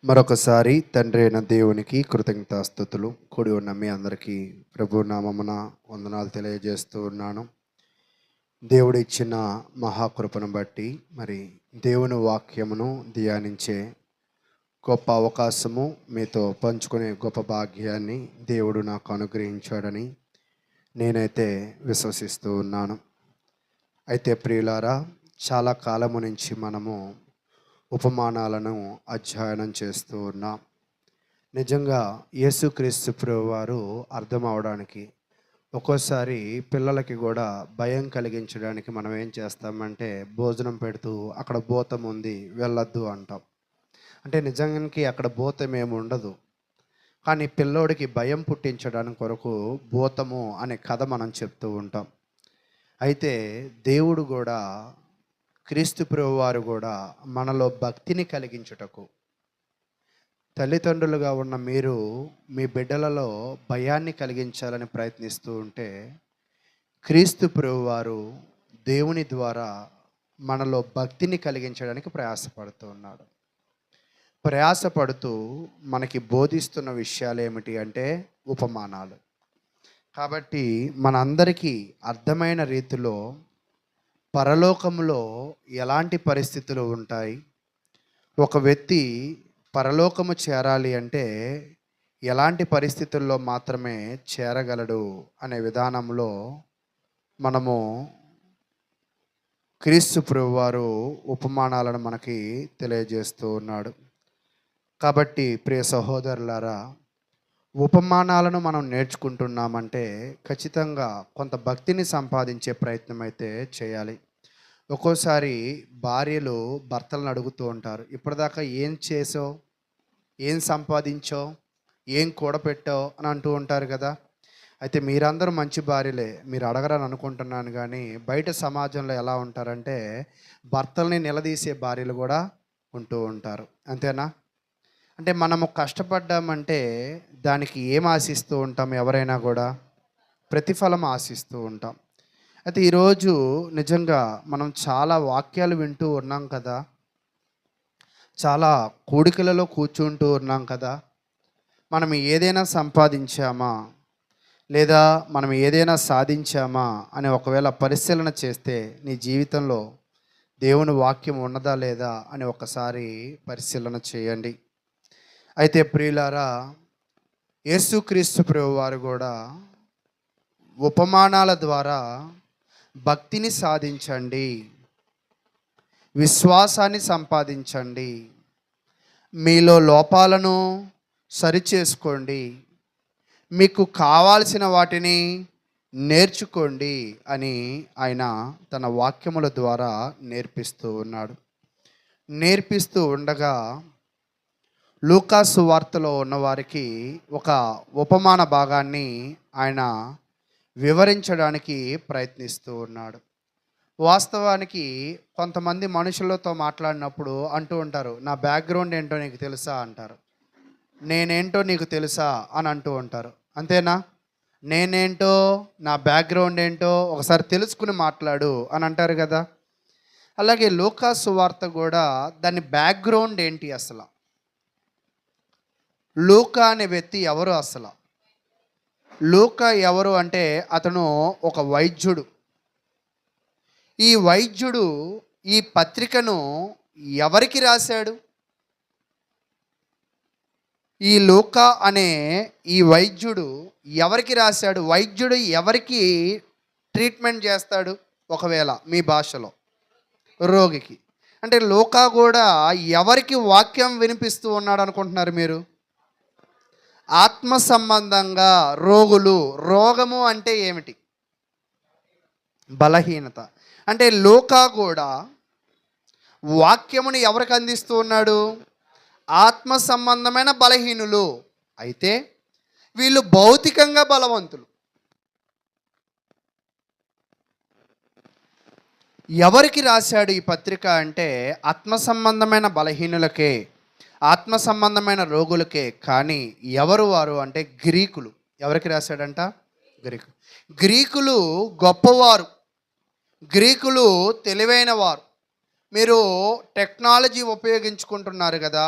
మరొకసారి తండ్రి అయిన దేవునికి కృతజ్ఞతాస్తుతులు. కూడి ఉన్న మీ అందరికీ ప్రభు నామమున వందనాలు తెలియజేస్తూ ఉన్నాను. దేవుడు ఇచ్చిన మహాకృపను బట్టి మరి దేవుని వాక్యమును ధ్యానించే గొప్ప అవకాశము మీతో పంచుకునే గొప్ప భాగ్యాన్ని దేవుడు నాకు అనుగ్రహించాడని నేనైతే విశ్వసిస్తూ ఉన్నాను. అయితే ప్రియులారా, చాలా కాలము నుంచి మనము ఉపమానాలను అధ్యయనం చేస్తూ ఉన్నాం. నిజంగా యేసుక్రీస్తు ప్రభువారు అర్థం అవడానికి ఒక్కోసారి పిల్లలకి కూడా భయం కలిగించడానికి మనం ఏం చేస్తామంటే భోజనం పెడుతూ అక్కడ భూతం ఉంది వెళ్ళొద్దు అంటాం. అంటే నిజానికి అక్కడ భూతం ఏమి ఉండదు, కానీ పిల్లోడికి భయం పుట్టించడానికి కొరకు భూతము అనే కథ మనం చెప్తూ ఉంటాం. అయితే దేవుడు కూడా, క్రీస్తు ప్రభువారు కూడా మనలో భక్తిని కలిగించుటకు, తల్లిదండ్రులుగా ఉన్న మీరు మీ బిడ్డలలో భయాన్ని కలిగించాలని ప్రయత్నిస్తూ ఉంటే, క్రీస్తు ప్రభువారు దేవుని ద్వారా మనలో భక్తిని కలిగించడానికి ప్రయాసపడుతూ ఉన్నాడు. ప్రయాసపడుతూ మనకి బోధిస్తున్న విషయాలు ఏమిటి అంటే ఉపమానాలు. కాబట్టి మనందరికీ అర్థమైన రీతిలో పరలోకములో ఎలాంటి పరిస్థితులు ఉంటాయి, ఒక వ్యక్తి పరలోకము చేరాలి అంటే ఎలాంటి పరిస్థితుల్లో మాత్రమే చేరగలడు అనే విధానంలో మనము క్రీస్తు ప్రభువారు ఉపమానాలను మనకి తెలియజేస్తూ ఉన్నాడు. కాబట్టి ప్రియ సహోదరులారా, ఉపమానాలను మనం నేర్చుకుంటున్నామంటే ఖచ్చితంగా కొంత భక్తిని సంపాదించే ప్రయత్నం అయితే చేయాలి. ఒక్కోసారి భార్యలు భర్తలను అడుగుతూ ఉంటారు, ఇప్పటిదాకా ఏం చేసావు, ఏం సంపాదించావు, ఏం కూడపెట్టావు అని అంటూ ఉంటారు కదా. అయితే మీరందరూ మంచి భార్యలే, మీరు అడగరని అనుకుంటున్నాను. కానీ బయట సమాజంలో ఎలా ఉంటారంటే భర్తల్ని నిలదీసే భార్యలు కూడా ఉంటూ ఉంటారు. అంతేనా? అంటే మనము కష్టపడ్డామంటే దానికి ఏం ఆశిస్తూ ఉంటాం? ఎవరైనా కూడా ప్రతిఫలం ఆశిస్తూ ఉంటాం. అయితే ఈరోజు నిజంగా మనం చాలా వాక్యాలు వింటూ ఉన్నాం కదా, చాలా కూడికలలో కూర్చుంటూ ఉన్నాం కదా. మనం ఏదైనా సంపాదించామా లేదా మనం ఏదైనా సాధించామా అని ఒకవేళ పరిశీలన చేస్తే నీ జీవితంలో దేవుని వాక్యం ఉన్నదా లేదా అని ఒకసారి పరిశీలన చేయండి. అయితే ప్రియులారా, యేసుక్రీస్తు ప్రభువారు కూడా ఉపమానాల ద్వారా భక్తిని సాధించండి, విశ్వాసాన్ని సంపాదించండి, మీలో లోపాలను సరిచేసుకోండి, మీకు కావాల్సిన వాటిని నేర్చుకోండి అని ఆయన తన వాక్యముల ద్వారా నేర్పిస్తూ ఉన్నాడు. నేర్పిస్తూ ఉండగా లూకాసు వార్తలో ఉన్నవారికి ఒక ఉపమాన భాగాన్ని ఆయన వివరించడానికి ప్రయత్నిస్తూ ఉన్నాడు. వాస్తవానికి కొంతమంది మనుషులతో మాట్లాడినప్పుడు అంటూ ఉంటారు, నా బ్యాక్గ్రౌండ్ ఏంటో నీకు తెలుసా అంటారు, నేనేంటో నీకు తెలుసా అని అంటూ ఉంటారు. అంతేనా? నేనేంటో, నా బ్యాక్గ్రౌండ్ ఏంటో ఒకసారి తెలుసుకుని మాట్లాడు అని అంటారు కదా. అలాగే లూకాసు వార్త కూడా దాని బ్యాక్గ్రౌండ్ ఏంటి, అసలు లూకా అనే వ్యక్తి ఎవరు, అసలు లూకా ఎవరు అంటే అతను ఒక వైద్యుడు. ఈ వైద్యుడు ఈ పత్రికను ఎవరికి రాశాడు? ఈ లూకా అనే ఈ వైద్యుడు ఎవరికి రాశాడు? వైద్యుడు ఎవరికి ట్రీట్మెంట్ చేస్తాడు? ఒకవేళ మీ భాషలో రోగికి. అంటే లూకా కూడా ఎవరికి వాక్యం వినిపిస్తూ ఉన్నాడు అనుకుంటున్నారు మీరు? ఆత్మ సంబంధంగా రోగులు. రోగము అంటే ఏమిటి? బలహీనత. అంటే లూకా కూడా వాక్యముని ఎవరికి అందిస్తూ ఉన్నాడు? ఆత్మ సంబంధమైన బలహీనులు. అయితే వీళ్ళు భౌతికంగా బలవంతులు. ఎవరికి రాశాడు ఈ పత్రిక అంటే ఆత్మ సంబంధమైన బలహీనులకే, ఆత్మ సంబంధమైన రోగులకే. కానీ ఎవరు వారు అంటే గ్రీకులు. ఎవరికి రాశాడంట? గ్రీకులు. గ్రీకులు గొప్పవారు, గ్రీకులు తెలివైన వారు. మీరు టెక్నాలజీ ఉపయోగించుకుంటున్నారు కదా,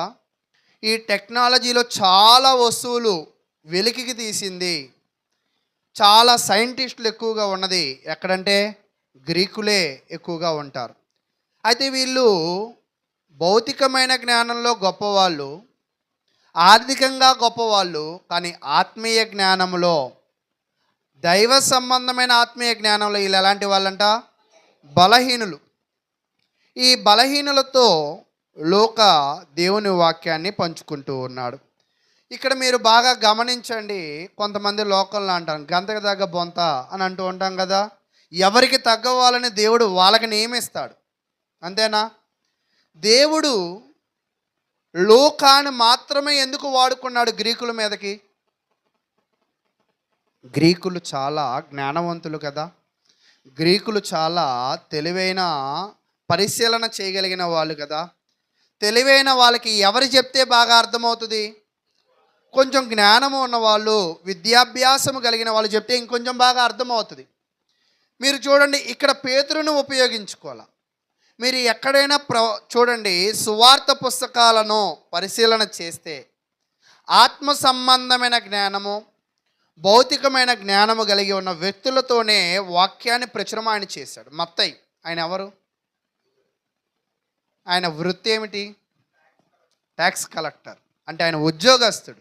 ఈ టెక్నాలజీలో చాలా వస్తువులు వెలికికి తీసింది, చాలా సైంటిస్టులు ఎక్కువగా ఉన్నది ఎక్కడంటే గ్రీకులే ఎక్కువగా ఉంటారు. అయితే వీళ్ళు భౌతికమైన జ్ఞానంలో గొప్పవాళ్ళు, ఆర్థికంగా గొప్పవాళ్ళు, కానీ ఆత్మీయ జ్ఞానంలో, దైవ సంబంధమైన ఆత్మీయ జ్ఞానంలో వీళ్ళు ఎలాంటి వాళ్ళంట? బలహీనులు. ఈ బలహీనులతో లోక దేవుని వాక్యాన్ని పంచుకుంటూ ఉన్నాడు. ఇక్కడ మీరు బాగా గమనించండి. కొంతమంది లోకల్లో అంటాం గంతకు తగ్గ బొంత అని అంటూ ఉంటాం కదా. ఎవరికి తగ్గవాలని దేవుడు వాళ్ళకి నియమిస్తాడు, అంతేనా? దేవుడు లోకాన్ని మాత్రమే ఎందుకు వాడుకున్నాడు గ్రీకుల మీదకి? గ్రీకులు చాలా జ్ఞానవంతులు కదా, గ్రీకులు చాలా తెలివైన పరిశీలన చేయగలిగిన వాళ్ళు కదా. తెలివైన వాళ్ళకి ఎవరు చెప్తే బాగా అర్థమవుతుంది? కొంచెం జ్ఞానము ఉన్నవాళ్ళు, విద్యాభ్యాసము కలిగిన వాళ్ళు చెప్తే ఇంకొంచెం బాగా అర్థమవుతుంది. మీరు చూడండి, ఇక్కడ పేతురును ఉపయోగించుకోవాలి. మీరు ఎక్కడైనా చూడండి, సువార్త పుస్తకాలను పరిశీలన చేస్తే ఆత్మ సంబంధమైన జ్ఞానము, భౌతికమైన జ్ఞానము కలిగి ఉన్న వ్యక్తులతోనే వాక్యాన్ని ప్రచురం ఆయన చేశాడు. మత్తయి ఆయన ఎవరు? ఆయన వృత్తి ఏమిటి? Tax collector. అంటే ఆయన ఉద్యోగస్తుడు.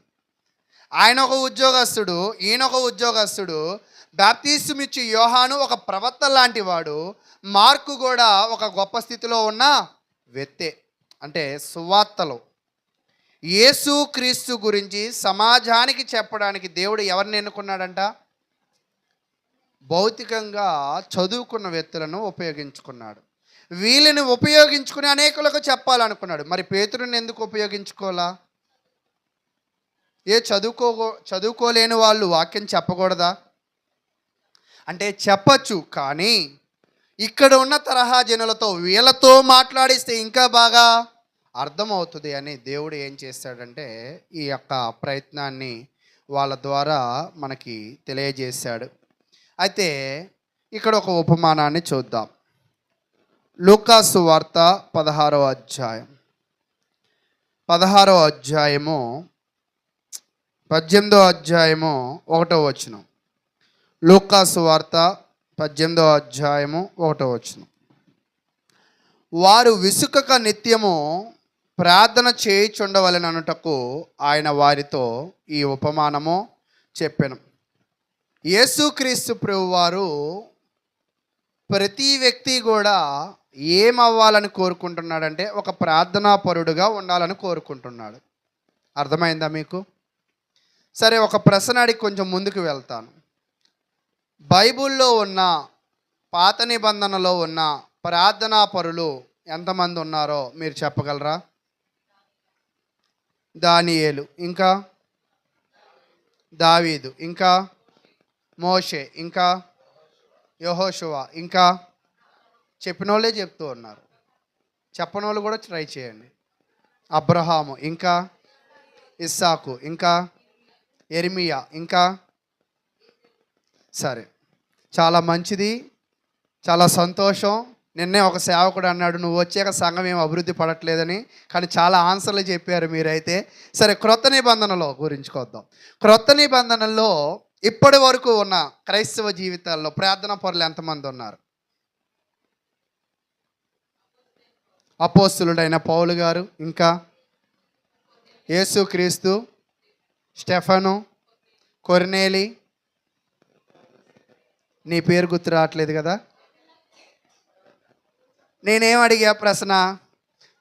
ఆయన ఒక ఉద్యోగస్తుడు, ఈయన ఒక ఉద్యోగస్తుడు. బాప్తిస్మం ఇచ్చి యోహాను ఒక ప్రవక్త లాంటి వాడు, మార్కు కూడా ఒక గొప్ప స్థితిలో ఉన్న వ్యక్తే. అంటే సువార్తలో యేసు క్రీస్తు గురించి సమాజానికి చెప్పడానికి దేవుడు ఎవరిని ఎన్నుకున్నాడంట? భౌతికంగా చదువుకున్న వ్యక్తులను ఉపయోగించుకున్నాడు. వీళ్ళని ఉపయోగించుకుని అనేకులకు చెప్పాలనుకున్నాడు. మరి పేతురుని ఎందుకు ఉపయోగించుకోవాలా? చదువుకోలేని వాళ్ళు వాక్యం చెప్పకూడదా? అంటే చెప్పచ్చు, కానీ ఇక్కడ ఉన్న తరహా జనులతో వీళ్ళతో మాట్లాడిస్తే ఇంకా బాగా అర్థమవుతుంది అని దేవుడు ఏం చేశాడంటే ఈ యొక్క ప్రయత్నాన్ని వాళ్ళ ద్వారా మనకి తెలియజేశాడు. అయితే ఇక్కడ ఒక ఉపమానాన్ని చూద్దాం. లూకాసు వార్త 16వ అధ్యాయం 18వ అధ్యాయము 1వ వచనం. లూకాసు వార్త 18వ అధ్యాయము 1వ వచనం. వారు విసుకక నిత్యము ప్రార్థన చేయుచుండవలెననుటకు ఆయన వారితో ఈ ఉపమానము చెప్పెను. యేసుక్రీస్తు ప్రభువారు ప్రతి వ్యక్తి కూడా ఏమవ్వాలని కోరుకుంటున్నాడంటే ఒక ప్రార్థనాపరుడుగా ఉండాలని కోరుకుంటున్నాడు. అర్థమైందా మీకు? సరే, ఒక ప్రశ్న అడిగి కొంచెం ముందుకు వెళ్తాను. బైబిల్లో ఉన్న పాత నిబంధనలో ఉన్న ప్రార్థనాపరులు ఎంతమంది ఉన్నారో మీరు చెప్పగలరా? దానియేలు, ఇంకా దావీదు, ఇంకా మోషే, ఇంకా యెహోషువ, ఇంకా చెప్పిన వాళ్ళే చెప్తూ ఉన్నారు. చెప్పని వాళ్ళు కూడా ట్రై చేయండి. అబ్రహాము, ఇంకా ఇస్సాకు, ఇంకా యెరెమీయా, ఇంకా సరే, చాలా మంచిది, చాలా సంతోషం. నిన్నే ఒక సేవకుడు అన్నాడు, నువ్వు వచ్చాక సంఘం ఏం అభివృద్ధి పడట్లేదని. కానీ చాలా ఆన్సర్లు చెప్పారు మీరైతే. సరే, క్రొత్త నిబంధనలో గురించి కొద్దాం. క్రొత్త నిబంధనలో ఇప్పటి వరకు ఉన్న క్రైస్తవ జీవితాల్లో ప్రార్థనా పరులు ఎంతమంది ఉన్నారు? అపోస్తులుడైన పౌలు గారు, ఇంకా యేసుక్రీస్తు, స్టెఫను, కొర్నేలి. నీ పేరు గుర్తు రావట్లేదు కదా. నేనేం అడిగా ప్రశ్న?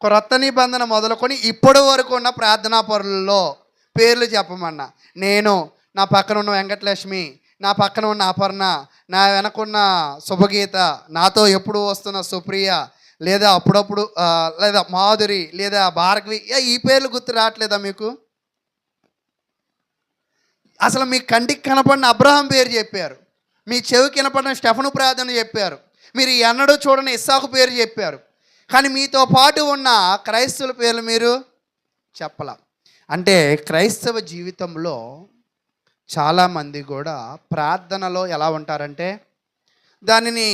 క్రొత్త నిబంధన మొదలుకొని ఇప్పటి వరకు ఉన్న ప్రార్థనా పరులలో పేర్లు చెప్పమన్నా. నేను, నా పక్కన ఉన్న వెంకటలక్ష్మి, నా పక్కన ఉన్న అపర్ణ, నా వెనకున్న శుభగీత, నాతో ఎప్పుడు వస్తున్న సుప్రియ, లేదా అప్పుడప్పుడు లేదా మాధురి, లేదా భార్గవి. ఈ పేర్లు గుర్తు రావట్లేదా మీకు? అసలు మీ కంటికి కనపడిన అబ్రహాం పేరు చెప్పారు, మీ చెవికి కనపడిన స్టెఫను ప్రార్థన చెప్పారు, మీరు ఎన్నడూ చూడని ఇస్సాకు పేరు చెప్పారు. కానీ మీతో పాటు ఉన్న క్రైస్తవుల పేర్లు మీరు చెప్పలా. అంటే క్రైస్తవ జీవితంలో చాలామంది కూడా ప్రార్థనలో ఎలా ఉంటారంటే దానిని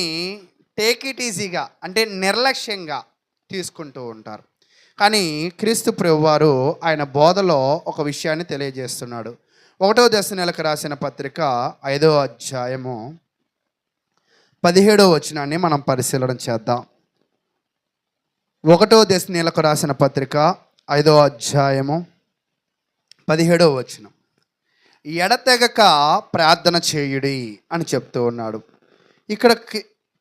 టేక్ ఇట్ ఈజీగా, అంటే నిర్లక్ష్యంగా తీసుకుంటూ ఉంటారు. కానీ క్రీస్తు ప్రభువారు ఆయన బోధలో ఒక విషయాన్ని తెలియజేస్తున్నాడు. 1వ దశలోనికి రాసిన పత్రిక 5వ అధ్యాయము 17వ వచనాన్ని మనం పరిశీలన చేద్దాం. 1వ దశలోనికి రాసిన పత్రిక 5వ అధ్యాయము 17వ వచనం. ఎడతెగక ప్రార్థన చేయుడి అని చెప్తూ ఉన్నాడు. ఇక్కడ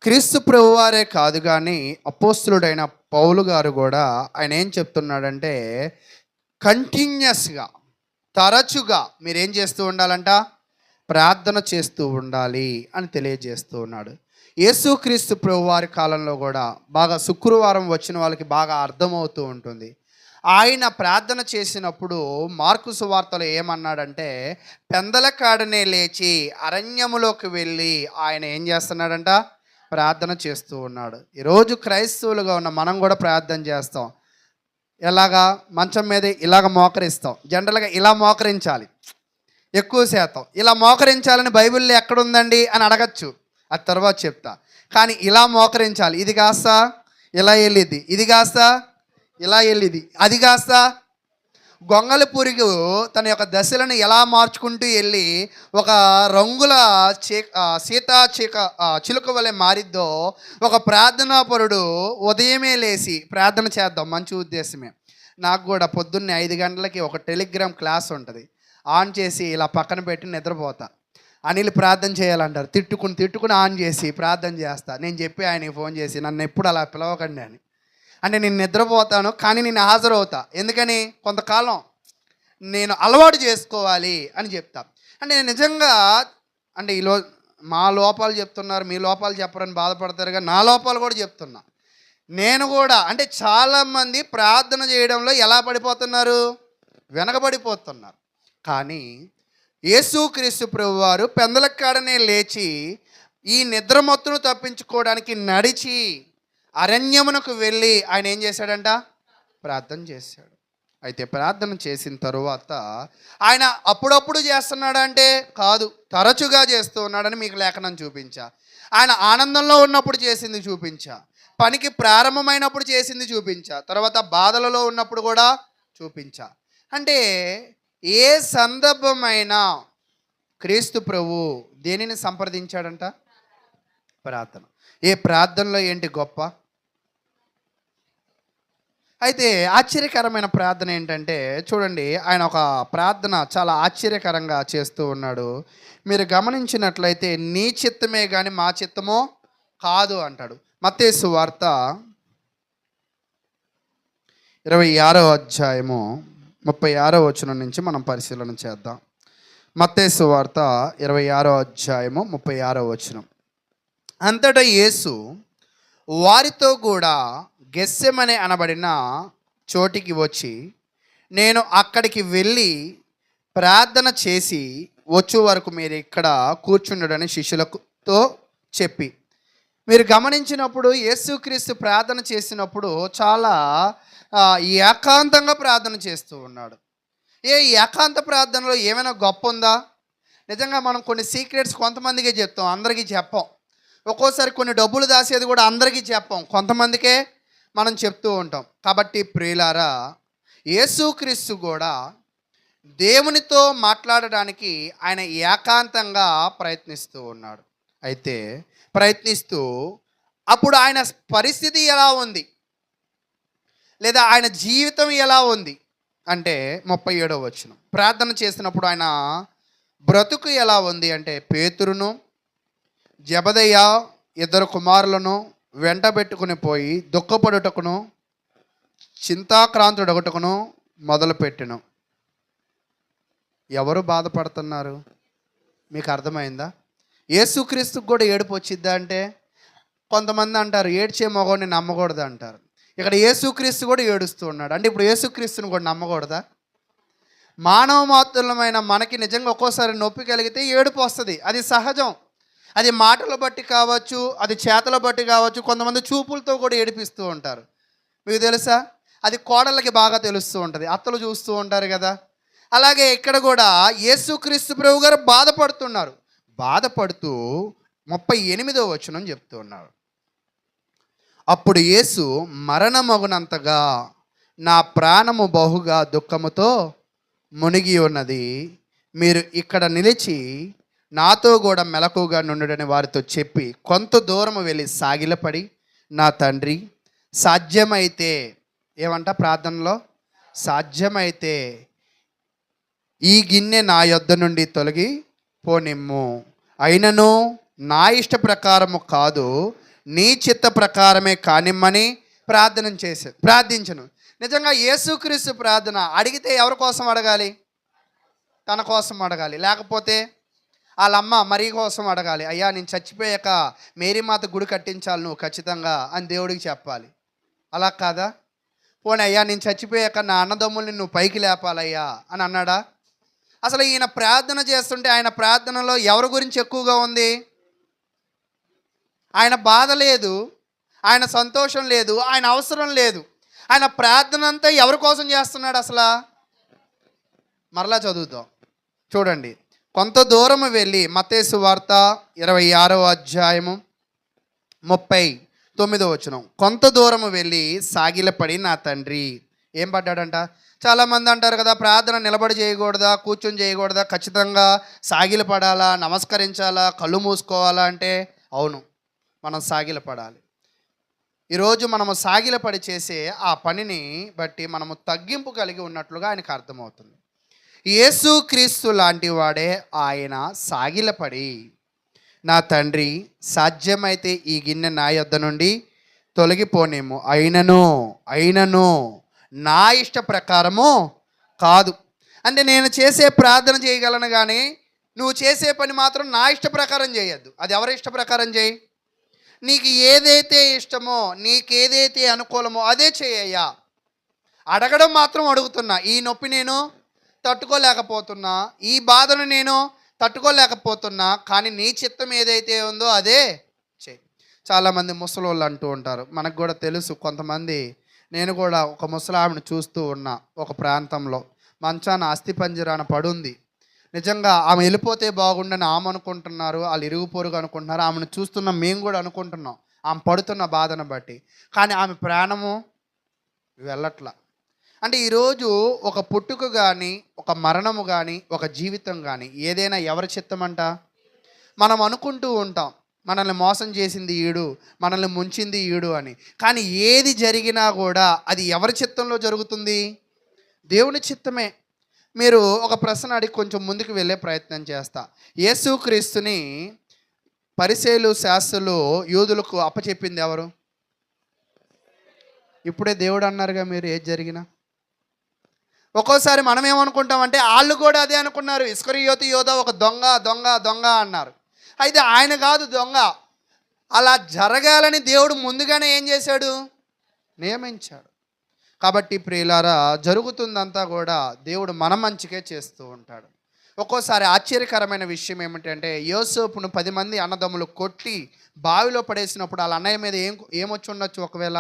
క్రీస్తు ప్రభువారే కాదు కానీ అపోస్తలుడైన పౌలు గారు కూడా ఆయన ఏం చెప్తున్నాడంటే, కంటిన్యూస్గా తరచుగా మీరేం చేస్తూ ఉండాలంట, ప్రార్థన చేస్తూ ఉండాలి అని తెలియజేస్తూ ఉన్నాడు. యేసుక్రీస్తు ప్రభువారి కాలంలో కూడా బాగా శుక్రవారం వచ్చిన వాళ్ళకి బాగా అర్థమవుతూ ఉంటుంది. ఆయన ప్రార్థన చేసినప్పుడు మార్కు సువార్తలో ఏమన్నాడంటే, పెందల కాడనే లేచి అరణ్యములోకి వెళ్ళి ఆయన ఏం చేస్తున్నాడంట, ప్రార్థన చేస్తూ ఉన్నాడు. ఈరోజు క్రైస్తవులుగా ఉన్న మనం కూడా ప్రార్థన చేస్తాం. ఎలాగా? మంచం మీద ఇలాగ మోకరిస్తాం. జనరల్గా ఇలా మోకరించాలి, ఎక్కువ శాతం ఇలా మోకరించాలని బైబిల్లో ఎక్కడుందండి అని అడగచ్చు, అది తర్వాత చెప్తా. కానీ ఇలా మోకరించాలి. ఇది కాస్త ఇలా వెళ్ళిద్ది, ఇది కాస్త ఇలా వెళ్ళిది, అది కాస్త గొంగళి పురుగు తన యొక్క దశలను ఎలా మార్చుకుంటూ వెళ్ళి ఒక రంగుల చిలుక వలె మారిద్దో, ఒక ప్రార్థనాపరుడు ఉదయమే లేచి ప్రార్థన చేద్దాం, మంచి ఉద్దేశమే. నాకు కూడా పొద్దున్నే 5 గంటలకి ఒక టెలిగ్రామ్ క్లాస్ ఉంటుంది, ఆన్ చేసి ఇలా పక్కన పెట్టి నిద్రపోతా. అనిల్ ప్రార్థన చేయాలంటారు, తిట్టుకుని ఆన్ చేసి ప్రార్థన చేస్తా. నేను చెప్పి ఆయనకి ఫోన్ చేసి, నన్ను ఎప్పుడు అలా పిలవకండి అని. అంటే నేను నిద్రపోతాను కానీ నేను హాజరవుతా. ఎందుకని? కొంతకాలం నేను అలవాటు చేసుకోవాలి అని చెప్తా. అంటే నేను నిజంగా అంటే మా లోపాలు చెప్తున్నారు, మీ లోపాలు చెప్పరని బాధపడతారు, కానీ నా లోపాలు కూడా చెప్తున్నా. నేను కూడా అంటే చాలామంది ప్రార్థన చేయడంలో ఎలా పడిపోతున్నారు, వెనకబడిపోతున్నారు. కానీ యేసుక్రీస్తు ప్రభువారు పెందల కాడనే లేచి ఈ నిద్రమత్తును తప్పించుకోవడానికి నడిచి అరణ్యమునకు వెళ్ళి ఆయన ఏం చేశాడంట, ప్రార్థన చేశాడు. అయితే ప్రార్థన చేసిన తరువాత ఆయన అప్పుడప్పుడు చేస్తున్నాడంటే కాదు, తరచుగా చేస్తూ ఉన్నాడని మీకు లేఖనం చూపించా. ఆయన ఆనందంలో ఉన్నప్పుడు చేసింది చూపించా, పనికి ప్రారంభమైనప్పుడు చేసింది చూపించా, తర్వాత బాధలలో ఉన్నప్పుడు కూడా చూపించా. అంటే ఏ సందర్భమైనా క్రీస్తు ప్రభు దేనిని సంప్రదించాడంట, ప్రార్థన. ఏ ప్రార్థనలో ఏంటి గొప్ప? అయితే ఆశ్చర్యకరమైన ప్రార్థన ఏంటంటే చూడండి, ఆయన ఒక ప్రార్థన చాలా ఆశ్చర్యకరంగా చేస్తూ ఉన్నాడు. మీరు గమనించినట్లయితే, నీ చిత్తమే కానీ మా చిత్తమో కాదు అంటాడు. మత్తయి సువార్త 26వ అధ్యాయము 36వ వచనం నుంచి మనం పరిశీలన చేద్దాం. మత్తయి సువార్త 26వ అధ్యాయము 36వ వచనం. అంతటా యేసు వారితో కూడా గెత్సెమనే అనబడిన చోటికి వచ్చి, నేను అక్కడికి వెళ్ళి ప్రార్థన చేసి వచ్చు వరకు మీరు ఇక్కడ కూర్చుండడని శిష్యులతో చెప్పి. మీరు గమనించినప్పుడు యేసుక్రీస్తు ప్రార్థన చేసినప్పుడు చాలా ఏకాంతంగా ప్రార్థన చేస్తూ ఉన్నాడు. ఏకాంత ప్రార్థనలో ఏమైనా గొప్ప ఉందా? నిజంగా మనం కొన్ని సీక్రెట్స్ కొంతమందికే చెప్తాం, అందరికీ చెప్పం. ఒక్కోసారి కొన్ని డబ్బులు దాసేది కూడా అందరికీ చెప్పం, కొంతమందికే మనం చెప్తూ ఉంటాం. కాబట్టి ప్రియులారా, యేసుక్రీస్తు కూడా దేవునితో మాట్లాడడానికి ఆయన ఏకాంతంగా ప్రయత్నిస్తూ ఉన్నాడు. అయితే ప్రయత్నిస్తూ అప్పుడు ఆయన పరిస్థితి ఎలా ఉంది, లేదా ఆయన జీవితం ఎలా ఉంది అంటే 37వ వచనం. ప్రార్థన చేసినప్పుడు ఆయన బ్రతుకు ఎలా ఉంది అంటే, పేతురును జెబెదయి 2 కుమారులను వెంటబెట్టుకుని పోయి దుఃఖపడుటకును చింతాక్రాంతుడొకటకును మొదలుపెట్టెను. ఎవరు బాధపడుతున్నారు? మీకు అర్థమైందా? యేసుక్రీస్తుకు కూడా ఏడుపు వచ్చిద్దా అంటే, కొంతమంది అంటారు ఏడ్చే మగవాడిని నమ్మకూడదు అంటారు. ఇక్కడ యేసుక్రీస్తు కూడా ఏడుస్తూ ఉన్నాడు. అంటే ఇప్పుడు యేసుక్రీస్తుని కూడా నమ్మకూడదా? మానవ మాత్రమైన మనకి నిజంగా ఒక్కోసారి నొప్పి కలిగితే ఏడుపు వస్తుంది, అది సహజం. అది మాటల బట్టి కావచ్చు, అది చేతల బట్టి కావచ్చు, కొంతమంది చూపులతో కూడా ఏడిపిస్తూ ఉంటారు. మీకు తెలుసా? అది కోడళ్ళకి బాగా తెలుస్తూ ఉంటుంది, అత్తలు చూస్తూ ఉంటారు కదా. అలాగే ఇక్కడ కూడా యేసుక్రీస్తు ప్రభు గారు బాధపడుతున్నారు. బాధపడుతూ 38వ వచనం చెప్తూ ఉన్నారు. అప్పుడు యేసు మరణమగునంతగా నా ప్రాణము బహుగా దుఃఖముతో మునిగి ఉన్నది. మీరు ఇక్కడ నిలిచి నాతో కూడా మెలకుగా నుండుడని వారితో చెప్పి కొంత దూరం వెళ్ళి సాగిలపడి, నా తండ్రి, సాధ్యమైతే, ఏమంట ప్రార్థనలో, సాధ్యమైతే ఈ గిన్నె నా యొద్ద నుండి తొలగి పోనిమ్ము, అయినను నా ఇష్ట ప్రకారము కాదు, నీ చిత్త ప్రకారమే కానిమ్మని ప్రార్థించను. నిజంగా యేసుక్రీస్తు ప్రార్థన అడిగితే ఎవరి కోసం అడగాలి? తన కోసం అడగాలి. లేకపోతే వాళ్ళమ్మ మరి కోసం అడగాలి. అయ్యా నేను చచ్చిపోయాక మేరీ మాత గుడి కట్టించాలి నువ్వు ఖచ్చితంగా అని దేవుడికి చెప్పాలి. అలా కాదా? పోనీ అయ్యా నేను చచ్చిపోయాక నా అన్నదమ్ముల్ని నువ్వు పైకి లేపాలయ్యా అని అన్నాడా? అసలు ఈయన ప్రార్థన చేస్తుంటే ఆయన ప్రార్థనలో ఎవరి గురించి ఎక్కువగా ఉంది? ఆయన బాధ లేదు, ఆయన సంతోషం లేదు, ఆయన అవసరం లేదు. ఆయన ప్రార్థన అంతా ఎవరి కోసం చేస్తున్నాడు అసలు? మరలా చదువుతాం చూడండి. కొంత దూరము వెళ్ళి, మత్తయి సువార్త 26వ అధ్యాయము 39వ వచనం. కొంత దూరము వెళ్ళి సాగిలపడి, నా తండ్రి, ఏం పడ్డాడంట? చాలామంది అంటారు కదా, ప్రార్థన నిలబడి చేయకూడదా, కూర్చొని చేయకూడదా, ఖచ్చితంగా సాగిలపడాలా, నమస్కరించాలా, కళ్ళు మూసుకోవాలా అంటే అవును, మనం సాగిలపడాలి. ఈరోజు మనము సాగిలపడి చేసే ఆ పనిని బట్టి మనము తగ్గింపు కలిగి ఉన్నట్లుగా ఆయనకు అర్థమవుతుంది. యేసుక్రీస్తు లాంటి వాడే ఆయన సాగిలపడి, నా తండ్రి, సాధ్యమైతే ఈ గిన్నె నా యొద్ద నుండి తొలగిపోనేమో, అయినను నా ఇష్ట ప్రకారము కాదు. అంటే నేను చేసే ప్రార్థన చేయగలను, కానీ నువ్వు చేసే పని మాత్రం నా ఇష్ట ప్రకారం చేయొద్దు. అది ఎవరి ఇష్ట ప్రకారం చేయి? నీకు ఏదైతే ఇష్టమో, నీకేదైతే అనుకూలమో అదే చేయయ్యా. అడగడం మాత్రం అడుగుతున్నా. ఈ నొప్పి నేను తట్టుకోలేకపోతున్నా, ఈ బాధను నేను తట్టుకోలేకపోతున్నా, కానీ నీ చిత్తం ఏదైతే ఉందో అదే చేయి. చాలామంది ముసలోళ్ళు అంటూ ఉంటారు, మనకు కూడా తెలుసు కొంతమంది. నేను కూడా ఒక ముసలావిని చూస్తూ ఉన్నా. ఒక ప్రాంతంలో మంచాన అస్థిపంజరాన పడుంది. నిజంగా ఆమె వెళ్ళిపోతే బాగుండని ఆమె అనుకుంటున్నారు, వాళ్ళు ఇరుగు పొరుగు అనుకుంటున్నారు, ఆమెను చూస్తున్నాం మేము కూడా అనుకుంటున్నాం ఆమె పడుతున్న బాధను బట్టి. కానీ ఆమె ప్రాణము వెళ్ళట్లా. అంటే ఈరోజు ఒక పుట్టుక కానీ, ఒక మరణము కానీ, ఒక జీవితం కానీ ఏదైనా ఎవరి చిత్తమంట? మనం అనుకుంటూ ఉంటాం మనల్ని మోసం చేసింది ఈడు, మనల్ని ముంచింది ఈడు అని. కానీ ఏది జరిగినా కూడా అది ఎవరి చిత్తంలో జరుగుతుంది? దేవుని చిత్తమే. మీరు ఒక ప్రశ్న అడిగి కొంచెం ముందుకు వెళ్ళే ప్రయత్నం చేస్తా. యేసుక్రీస్తుని పరిసయ్యులు, శాస్త్రులు, యూదులకు అప్పచెప్పింది ఎవరు? ఇప్పుడే దేవుడు అన్నారుగా మీరు, ఏది జరిగినా. ఒక్కోసారి మనం ఏమనుకుంటామంటే వాళ్ళు కూడా అదే అనుకున్నారు. ఇస్కరియోతు యోధ ఒక దొంగ దొంగ దొంగ అన్నారు. అయితే ఆయన కాదు దొంగ. అలా జరగాలని దేవుడు ముందుగానే ఏం చేశాడు? నియమించాడు. కాబట్టి ప్రియులారా, జరుగుతుందంతా కూడా దేవుడు మన మంచికే చేస్తూ ఉంటాడు. ఒక్కోసారి ఆశ్చర్యకరమైన విషయం ఏమిటంటే, యోసేపును 10 మంది అన్నదమ్ములు కొట్టి బావిలో పడేసినప్పుడు వాళ్ళ అన్నయ్య మీద ఏమొచ్చి ఉండొచ్చు? ఒకవేళ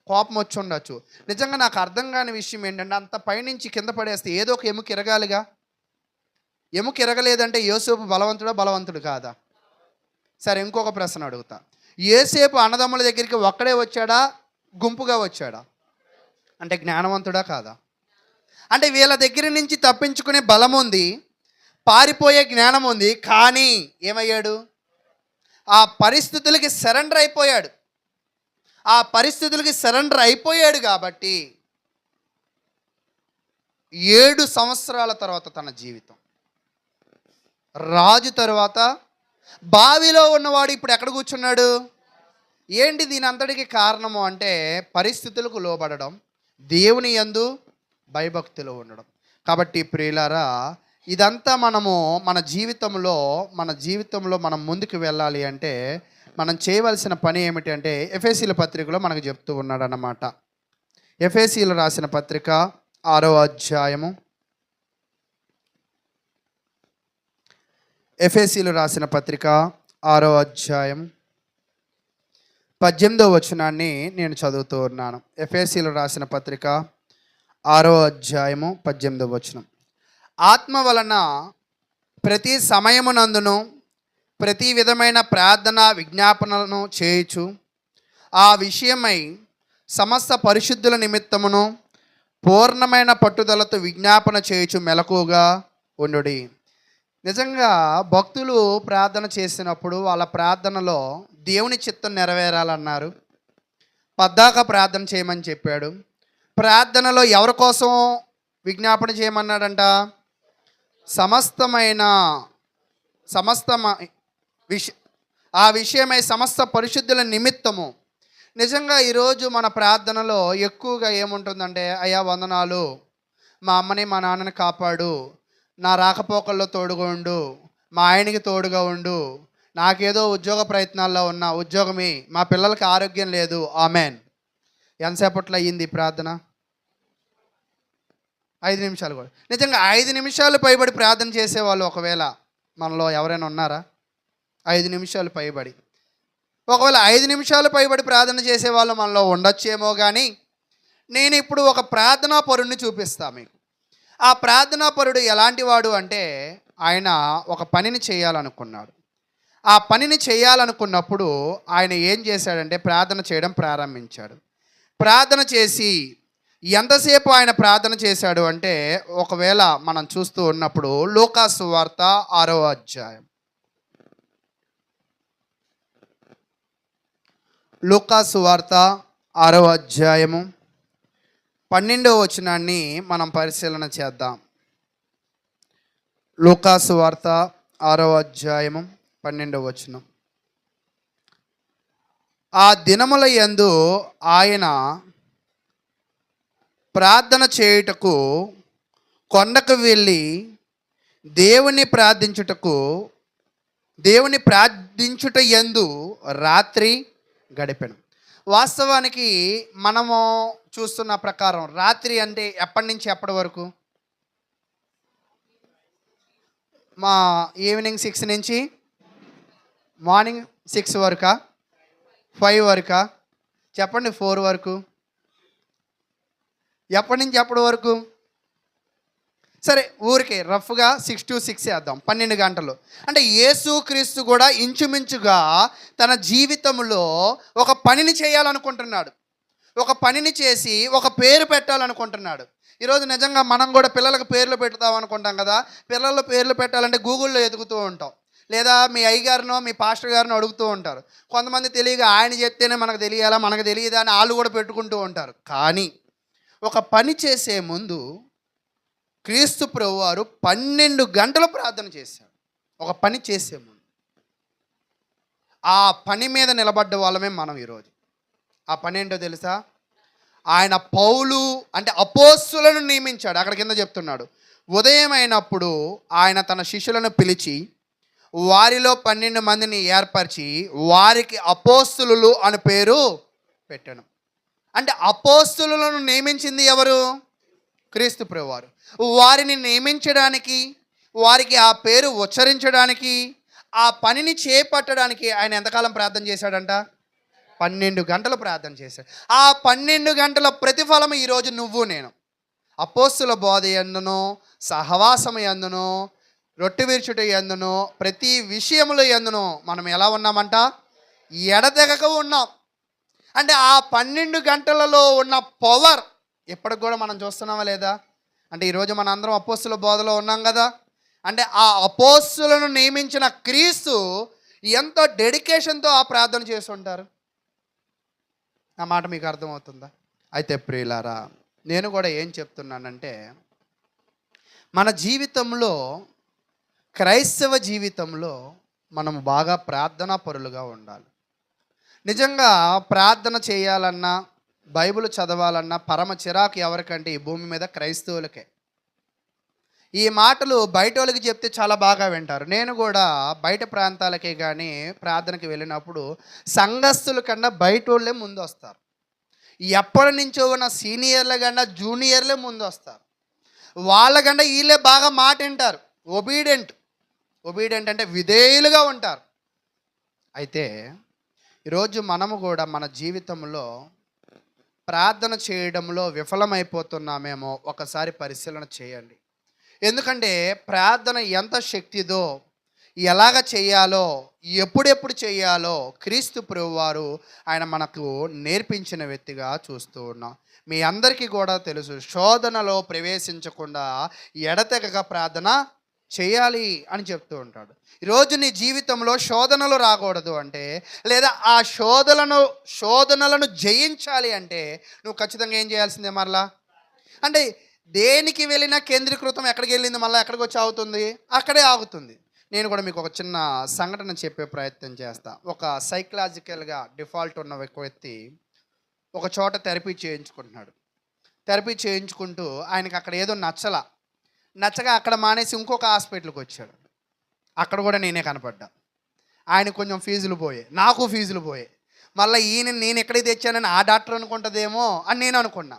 కోపం వచ్చి ఉండొచ్చు. నిజంగా నాకు అర్థం కాని విషయం ఏంటంటే, అంత పైనుంచి కింద పడేస్తే ఏదో ఒక ఎముక ఇరగాలిగా. ఎముక ఇరగలేదంటే యోసేపు బలవంతుడు కాదా? సరే, ఇంకొక ప్రశ్న అడుగుతా. యోసేపు అన్నదమ్ముల దగ్గరికి ఒక్కడే వచ్చాడా, గుంపుగా వచ్చాడా? అంటే జ్ఞానవంతుడా కాదా? అంటే వీళ్ళ దగ్గర నుంచి తప్పించుకునే బలం ఉంది, పారిపోయే జ్ఞానం ఉంది, కానీ ఏమయ్యాడు? ఆ పరిస్థితులకి సరెండర్ అయిపోయాడు. ఆ పరిస్థితులకి సరెండర్ అయిపోయాడు కాబట్టి 7 సంవత్సరాల తర్వాత తన జీవితం, రాజు తర్వాత బావిలో ఉన్నవాడు ఇప్పుడు ఎక్కడ కూర్చున్నాడు? ఏంటి దీని అంతటికి కారణము అంటే, పరిస్థితులకు లోబడడం, దేవుని యందు భయభక్తిలో ఉండడం. కాబట్టి ప్రియులారా, ఇదంతా మనము మన జీవితంలో మనం ముందుకు వెళ్ళాలి అంటే మనం చేయవలసిన పని ఏమిటి అంటే, ఎఫెసీల పత్రికలో మనకు చెప్తూ ఉన్నాడు అన్నమాట. ఎఫెసీలు రాసిన పత్రిక 6వ అధ్యాయము, ఎఫెసీలు రాసిన పత్రిక 6వ అధ్యాయం 18వ వచనాన్ని నేను చదువుతూ ఉన్నాను. ఎఫెసీలు రాసిన పత్రిక 6వ అధ్యాయము 18వ వచనం. ఆత్మ వలన ప్రతి సమయమునందును ప్రతి విధమైన ప్రార్థన విజ్ఞాపనలను చేయుచు ఆ విషయమై సమస్త పరిశుద్ధుల నిమిత్తమును పూర్ణమైన పట్టుదలతో విజ్ఞాపన చేయుచు మెలకుగా ఉండుడి. నిజంగా భక్తులు ప్రార్థన చేసినప్పుడు వాళ్ళ ప్రార్థనలో దేవుని చిత్తం నెరవేరాలన్నారు. పద్దాక ప్రార్థన చేయమని చెప్పాడు. ప్రార్థనలో ఎవరి కోసం విజ్ఞాపన చేయమన్నాడంట? సమస్తమైన సమస్త విష ఆ విషయమై సమస్త పరిశుద్ధుల నిమిత్తము. నిజంగా ఈరోజు మన ప్రార్థనలో ఎక్కువగా ఏముంటుందంటే, అయ్యా వందనాలు, మా అమ్మని మా నాన్నని కాపాడు, నా రాకపోకల్లో తోడుగా ఉండు, మా ఆయనకి తోడుగా ఉండు, నాకేదో ఉద్యోగ ప్రయత్నాల్లో ఉన్నా ఉద్యోగమే, మా పిల్లలకి ఆరోగ్యం లేదు, ఆమెన్. ఎంతసేపట్లో అయ్యింది ప్రార్థన? 5 నిమిషాలు కూడా. నిజంగా 5 నిమిషాలు పైబడి ప్రార్థన చేసేవాళ్ళు ఒకవేళ మనలో ఎవరైనా ఉన్నారా? 5 నిమిషాలు పైబడి, ఒకవేళ 5 నిమిషాలు పైబడి ప్రార్థన చేసేవాళ్ళు మనలో ఉండొచ్చేమో. కానీ నేను ఇప్పుడు ఒక ప్రార్థనా పరుడిని చూపిస్తా మీకు. ఆ ప్రార్థనా పరుడు ఎలాంటి వాడు అంటే, ఆయన ఒక పనిని చేయాలనుకున్నాడు. ఆ పనిని చేయాలనుకున్నప్పుడు ఆయన ఏం చేశాడంటే ప్రార్థన చేయడం ప్రారంభించాడు. ప్రార్థన చేసి ఎంతసేపు ఆయన ప్రార్థన చేశాడు అంటే, ఒకవేళ మనం చూస్తూ ఉన్నప్పుడు లూకా సువార్త 6వ అధ్యాయం, లూకా సువార్త 6వ అధ్యాయము 12వ వచనాన్ని మనం పరిశీలన చేద్దాం. లూకా సువార్త 6వ అధ్యాయము 12వ వచనం. ఆ దినముల యందు ఆయన ప్రార్థన చేయుటకు కొండకు వెళ్ళి దేవుని ప్రార్థించుట యందు రాత్రి గడిపెను. వాస్తవానికి మనము చూస్తున్న ప్రకారం రాత్రి అంటే ఎప్పటి నుంచి ఎప్పటి వరకు? మా ఈవినింగ్ 6 నుంచి మార్నింగ్ 6 వరకా? 5 వరకా? చెప్పండి. 4 వరకు? ఎప్పటి నుంచి ఎప్పటి వరకు? సరే, ఊరికే రఫ్గా 6 to 6 వేద్దాం, 12 గంటలు. అంటే యేసుక్రీస్తు కూడా ఇంచుమించుగా తన జీవితంలో ఒక పనిని చేయాలనుకుంటున్నాడు. ఒక పనిని చేసి ఒక పేరు పెట్టాలనుకుంటున్నాడు. ఈరోజు నిజంగా మనం కూడా పిల్లలకు పేర్లు పెడతాం అనుకుంటాం కదా. పిల్లల పేర్లు పెట్టాలంటే గూగుల్లో ఎదుగుతూ ఉంటాం, లేదా మీ అయ్యగారినో మీ పాస్టర్ గారినో అడుగుతూ ఉంటారు. కొంతమంది తెలియక ఆయన చెప్తేనే మనకు తెలియాలా, మనకు తెలియదా అని వాళ్ళు కూడా పెట్టుకుంటూ ఉంటారు. కానీ ఒక పని చేసే ముందు క్రీస్తు ప్రభువారు 12 గంటలు ప్రార్థన చేశాడు. ఒక పని చేసే ముందు ఆ పని మీద నిలబడ్డ వాళ్ళమే మనం ఈరోజు. ఆ పని ఏంటో తెలుసా? ఆయన పౌలు అంటే అపోస్తులను నియమించాడు. అక్కడ కింద చెప్తున్నాడు, ఉదయం అయినప్పుడు ఆయన తన శిష్యులను పిలిచి వారిలో 12 మందిని ఏర్పరిచి వారికి అపోస్తులు అని పేరు పెట్టాను. అంటే అపోస్తులను నియమించింది ఎవరు? క్రీస్తు ప్రభువారు. వారిని నియమించడానికి, వారికి ఆ పేరు ఉచ్చరించడానికి, ఆ పనిని చేపట్టడానికి ఆయన ఎంతకాలం ప్రార్థన చేశాడంట? 12 గంటలు ప్రార్థన చేశాడు. ఆ 12 గంటల ప్రతిఫలం ఈరోజు నువ్వు నేను అపోస్తుల బోధ యందును, సహవాసము యందును, రొట్టె విరుచుట యందును, ప్రతి విషయముల యందును మనం ఎలా ఉన్నామంట? ఎడతెగక ఉన్నాం. అంటే ఆ 12 గంటలలో ఉన్న పవర్ ఇప్పటికి కూడా మనం చూస్తున్నామా లేదా? అంటే ఈరోజు మన అందరం అపోస్తుల బోధలో ఉన్నాం కదా. అంటే ఆ అపోస్తులను నియమించిన క్రీస్తు ఎంతో డెడికేషన్తో ఆ ప్రార్థన చేసి ఉంటారు. ఆ మాట మీకు అర్థమవుతుందా? అయితే ప్రియులారా, నేను కూడా ఏం చెప్తున్నానంటే, మన జీవితంలో, క్రైస్తవ జీవితంలో మనం బాగా ప్రార్థనా పరులుగా ఉండాలి. నిజంగా ప్రార్థన చేయాలన్నా, బైబిల్ చదవాలన్నా పరమ చిరాకు ఎవరికంటే ఈ భూమి మీద క్రైస్తవులకే. ఈ మాటలు బయట వాళ్ళకి చెప్తే చాలా బాగా వింటారు. నేను కూడా బయట ప్రాంతాలకే కానీ ప్రార్థనకి వెళ్ళినప్పుడు సంఘస్థుల కన్నా బయట వాళ్ళే ముందు వస్తారు. ఎప్పటి నుంచో ఉన్న సీనియర్ల కన్నా జూనియర్లే ముందు వస్తారు. వాళ్ళకన్నా వీళ్ళే బాగా మాట వింటారు. ఒబీడియంట్ అంటే విధేయులుగా ఉంటారు. అయితే ఈరోజు మనము కూడా మన జీవితంలో ప్రార్థన చేయడంలో విఫలమైపోతున్నామేమో ఒకసారి పరిశీలన చేయండి. ఎందుకంటే ప్రార్థన ఎంత శక్తిదో, ఎలాగ చేయాలో, ఎప్పుడెప్పుడు చేయాలో క్రీస్తు ప్రభువారు ఆయన మనకు నేర్పించిన వ్యక్తిగా చూస్తూ ఉన్నాం. మీ అందరికీ కూడా తెలుసు, శోధనలో ప్రవేశించకుండా ఎడతెగక ప్రార్థన చేయాలి అని చెప్తూ ఉంటాడు. ఈరోజు నీ జీవితంలో శోధనలు రాకూడదు అంటే, లేదా ఆ శోధనలను జయించాలి అంటే నువ్వు ఖచ్చితంగా ఏం చేయాల్సిందే మరలా? అంటే దేనికి వెళ్ళినా కేంద్రీకృతం ఎక్కడికి వెళ్ళింది మళ్ళీ ఎక్కడికి వచ్చి ఆగుతుంది? అక్కడే ఆగుతుంది. నేను కూడా మీకు ఒక చిన్న సంఘటన చెప్పే ప్రయత్నం చేస్తా. ఒక సైకలాజికల్గా డిఫాల్ట్ ఉన్న ఒక వ్యక్తి ఒక చోట థెరపీ చేయించుకుంటున్నాడు. థెరపీ చేయించుకుంటూ ఆయనకి అక్కడ ఏదో నచ్చగా అక్కడ మానేసి ఇంకొక హాస్పిటల్కి వచ్చాడు. అక్కడ కూడా నేనే కనపడ్డా. ఆయన కొంచెం ఫీజులు పోయాయి, నాకు ఫీజులు పోయాయి. మళ్ళీ నేను ఎక్కడికి తెచ్చానని ఆ డాక్టర్ అనుకుంటుందేమో అని నేను అనుకున్నా.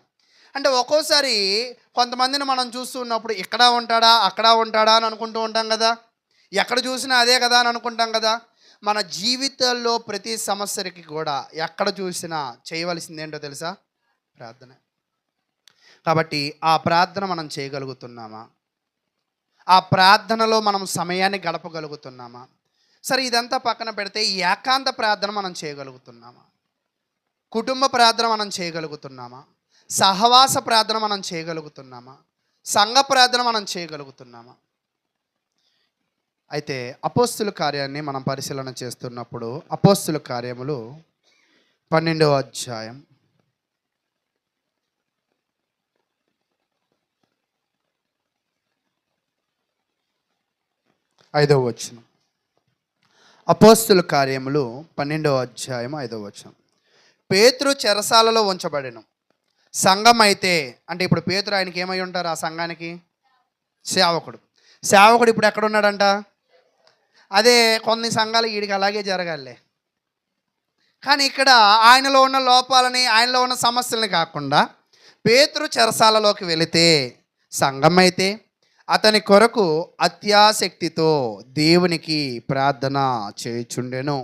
అంటే ఒక్కోసారి కొంతమందిని మనం చూస్తూ ఉన్నప్పుడు ఇక్కడ ఉంటాడా అక్కడ ఉంటాడా అని అనుకుంటూ ఉంటాం కదా. ఎక్కడ చూసినా అదే కదా అని అనుకుంటాం కదా. మన జీవితాల్లో ప్రతి సమస్యకి కూడా ఎక్కడ చూసినా చేయవలసింది ఏంటో తెలుసా? ప్రార్థన. కాబట్టి ఆ ప్రార్థన మనం చేయగలుగుతున్నామా? ఆ ప్రార్థనలో మనం సమయాన్ని గడపగలుగుతున్నామా? సరే, ఇదంతా పక్కన పెడితే ఈ ఏకాంత ప్రార్థన మనం చేయగలుగుతున్నామా? కుటుంబ ప్రార్థన మనం చేయగలుగుతున్నామా? సహవాస ప్రార్థన మనం చేయగలుగుతున్నామా? సంఘ ప్రార్థన మనం చేయగలుగుతున్నామా? అయితే అపోస్తుల కార్యాన్ని మనం పరిశీలన చేస్తున్నప్పుడు అపోస్తుల కార్యములు 12వ అధ్యాయం 5వ వచనం. అపోస్తుల కార్యములు 12వ అధ్యాయం 5వ వచనం. పేతురు చెరసాలలో ఉంచబడెను. సంఘం అయితే, అంటే ఇప్పుడు పేతురు ఆయనకి ఏమై ఉంటారు? ఆ సంఘానికి సేవకుడు ఇప్పుడు ఎక్కడున్నాడంట? అదే కొన్ని సంఘాలు వీడికి అలాగే జరగాలే. కానీ ఇక్కడ ఆయనలో ఉన్న లోపాలని, ఆయనలో ఉన్న సమస్యలని కాకుండా పేతురు చెరసాలలోకి వెళితే సంఘం అయితే అతని కొరకు అత్యాసక్తితో దేవునికి ప్రార్థన చేయుచుండెను.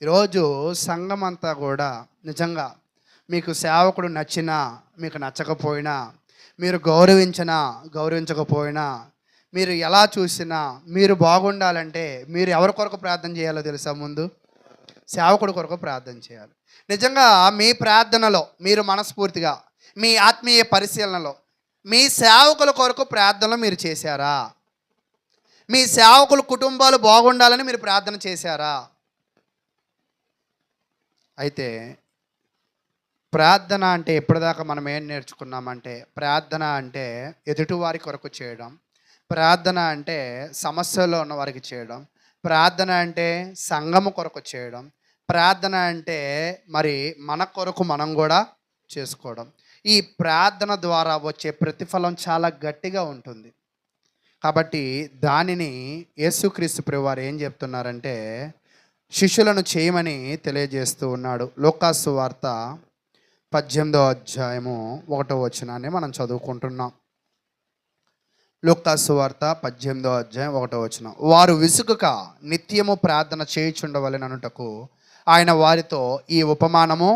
ఈరోజు సంఘం అంతా కూడా నిజంగా మీకు సేవకుడు నచ్చినా మీకు నచ్చకపోయినా, మీరు గౌరవించకపోయినా, మీరు ఎలా చూసినా మీరు బాగుండాలంటే మీరు ఎవరి కొరకు ప్రార్థన చేయాలో తెలుసా? ముందు సేవకుడి కొరకు ప్రార్థన చేయాలి. నిజంగా మీ ప్రార్థనలో మీరు మనస్ఫూర్తిగా మీ ఆత్మీయ పరిశీలనలో మీ సేవకుల కొరకు ప్రార్థనలు మీరు చేశారా? మీ సేవకుల కుటుంబాలు బాగుండాలని మీరు ప్రార్థన చేశారా? అయితే ప్రార్థన అంటే ఎప్పటిదాకా మనం ఏం నేర్చుకున్నామంటే, ప్రార్థన అంటే ఎదుటివారి కొరకు చేయడం, ప్రార్థన అంటే సమస్యలో ఉన్న వారికి చేయడం, ప్రార్థన అంటే సంఘము కొరకు చేయడం, ప్రార్థన అంటే మరి మన కొరకు మనం కూడా చేసుకోవడం. ఈ ప్రార్థన ద్వారా వచ్చే ప్రతిఫలం చాలా గట్టిగా ఉంటుంది. కాబట్టి దానిని యేసుక్రీస్తు ప్రభువారు ఏం చెప్తున్నారంటే శిష్యులను చేయమని తెలియజేస్తూ ఉన్నాడు. లూకాసు వార్త 18వ అధ్యాయము 1వ వచనాన్ని మనం చదువుకుంటున్నాం. లూకాసు వార్త 18వ అధ్యాయం 1వ వచనం. వారు విసుగక నిత్యము ప్రార్థన చేయుచుండవలెననుటకు ఆయన వారితో ఈ ఉపమానము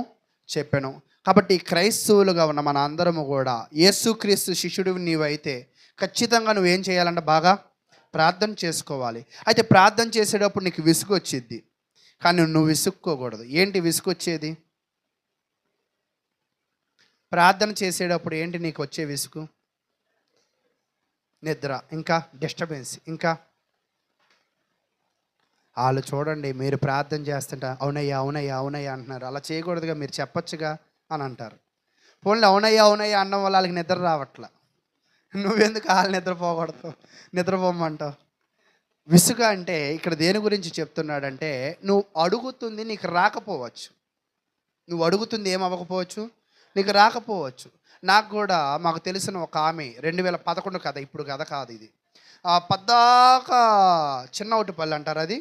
చెప్పెను. కాబట్టి క్రైస్తవులుగా ఉన్న మన అందరము కూడా యేసుక్రీస్తు శిష్యుడు నీవైతే ఖచ్చితంగా నువ్వేం చేయాలంటే బాగా ప్రార్థన చేసుకోవాలి. అయితే ప్రార్థన చేసేటప్పుడు నీకు విసుగు వచ్చిద్ది, కానీ నువ్వు విసుక్కోకూడదు. ఏంటి విసుగొచ్చేది? ప్రార్థన చేసేటప్పుడు ఏంటి నీకు వచ్చే విసుగు? నిద్ర, ఇంకా డిస్టర్బెన్స్, ఇంకా వాళ్ళు చూడండి మీరు ప్రార్థన చేస్తుంటా అవునయ్యా అవునయ్యా అవునయ్యా అంటున్నారు. అలా చేయకూడదుగా, మీరు చెప్పచ్చుగా అని అంటారు. పోన్లే అవునయ్యా అవునయ్యా అన్నం వల్ల వాళ్ళకి నిద్ర రావట్లా, నువ్వెందుకు వాళ్ళు నిద్రపోమంటావు? విసుగు అంటే ఇక్కడ దేని గురించి చెప్తున్నాడంటే, నువ్వు అడుగుతుంది నీకు రాకపోవచ్చు, నువ్వు అడుగుతుంది ఏమవ్వకపోవచ్చు, నీకు రాకపోవచ్చు. నాకు కూడా మాకు తెలిసిన ఒక ఆమె 2011 కథ, ఇప్పుడు కథ కాదు ఇది. పద్దాక చిన్న ఒకటిపల్లి అంటారు, అది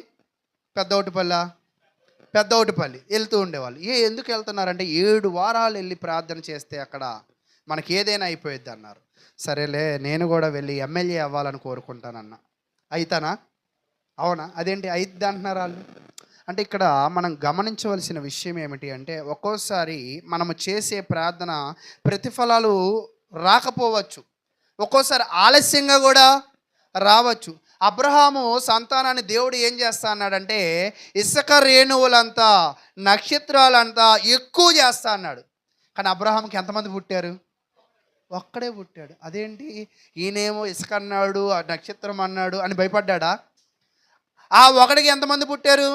పెద్ద ఒకటిపల్లి వెళ్తూ ఉండేవాళ్ళు. ఎందుకు వెళ్తున్నారంటే 7 వారాలు వెళ్ళి ప్రార్థన చేస్తే అక్కడ మనకి ఏదైనా అయిపోయిద్ది అన్నారు. సరేలే నేను కూడా వెళ్ళి ఎమ్మెల్యే అవ్వాలని కోరుకుంటానన్నా. అయితానా? అవునా? అదేంటి అయిద్ది అంటున్నారు వాళ్ళు. అంటే ఇక్కడ మనం గమనించవలసిన విషయం ఏమిటి అంటే, ఒక్కోసారి మనము చేసే ప్రార్థన ప్రతిఫలాలు రాకపోవచ్చు, ఒక్కోసారి ఆలస్యంగా కూడా రావచ్చు. అబ్రహాము సంతానాన్ని దేవుడు ఏం చేస్తా అన్నాడంటే, ఇసుక రేణువులంతా నక్షత్రాలంతా ఎక్కువ చేస్తా అన్నాడు. కానీ అబ్రహాంకి ఎంతమంది పుట్టారు? ఒక్కడే పుట్టాడు. అదేంటి ఈయనేమో ఇసుక అన్నాడు, ఆ నక్షత్రం అన్నాడు అని భయపడ్డా? ఆ ఒకడికి ఎంతమంది పుట్టారు?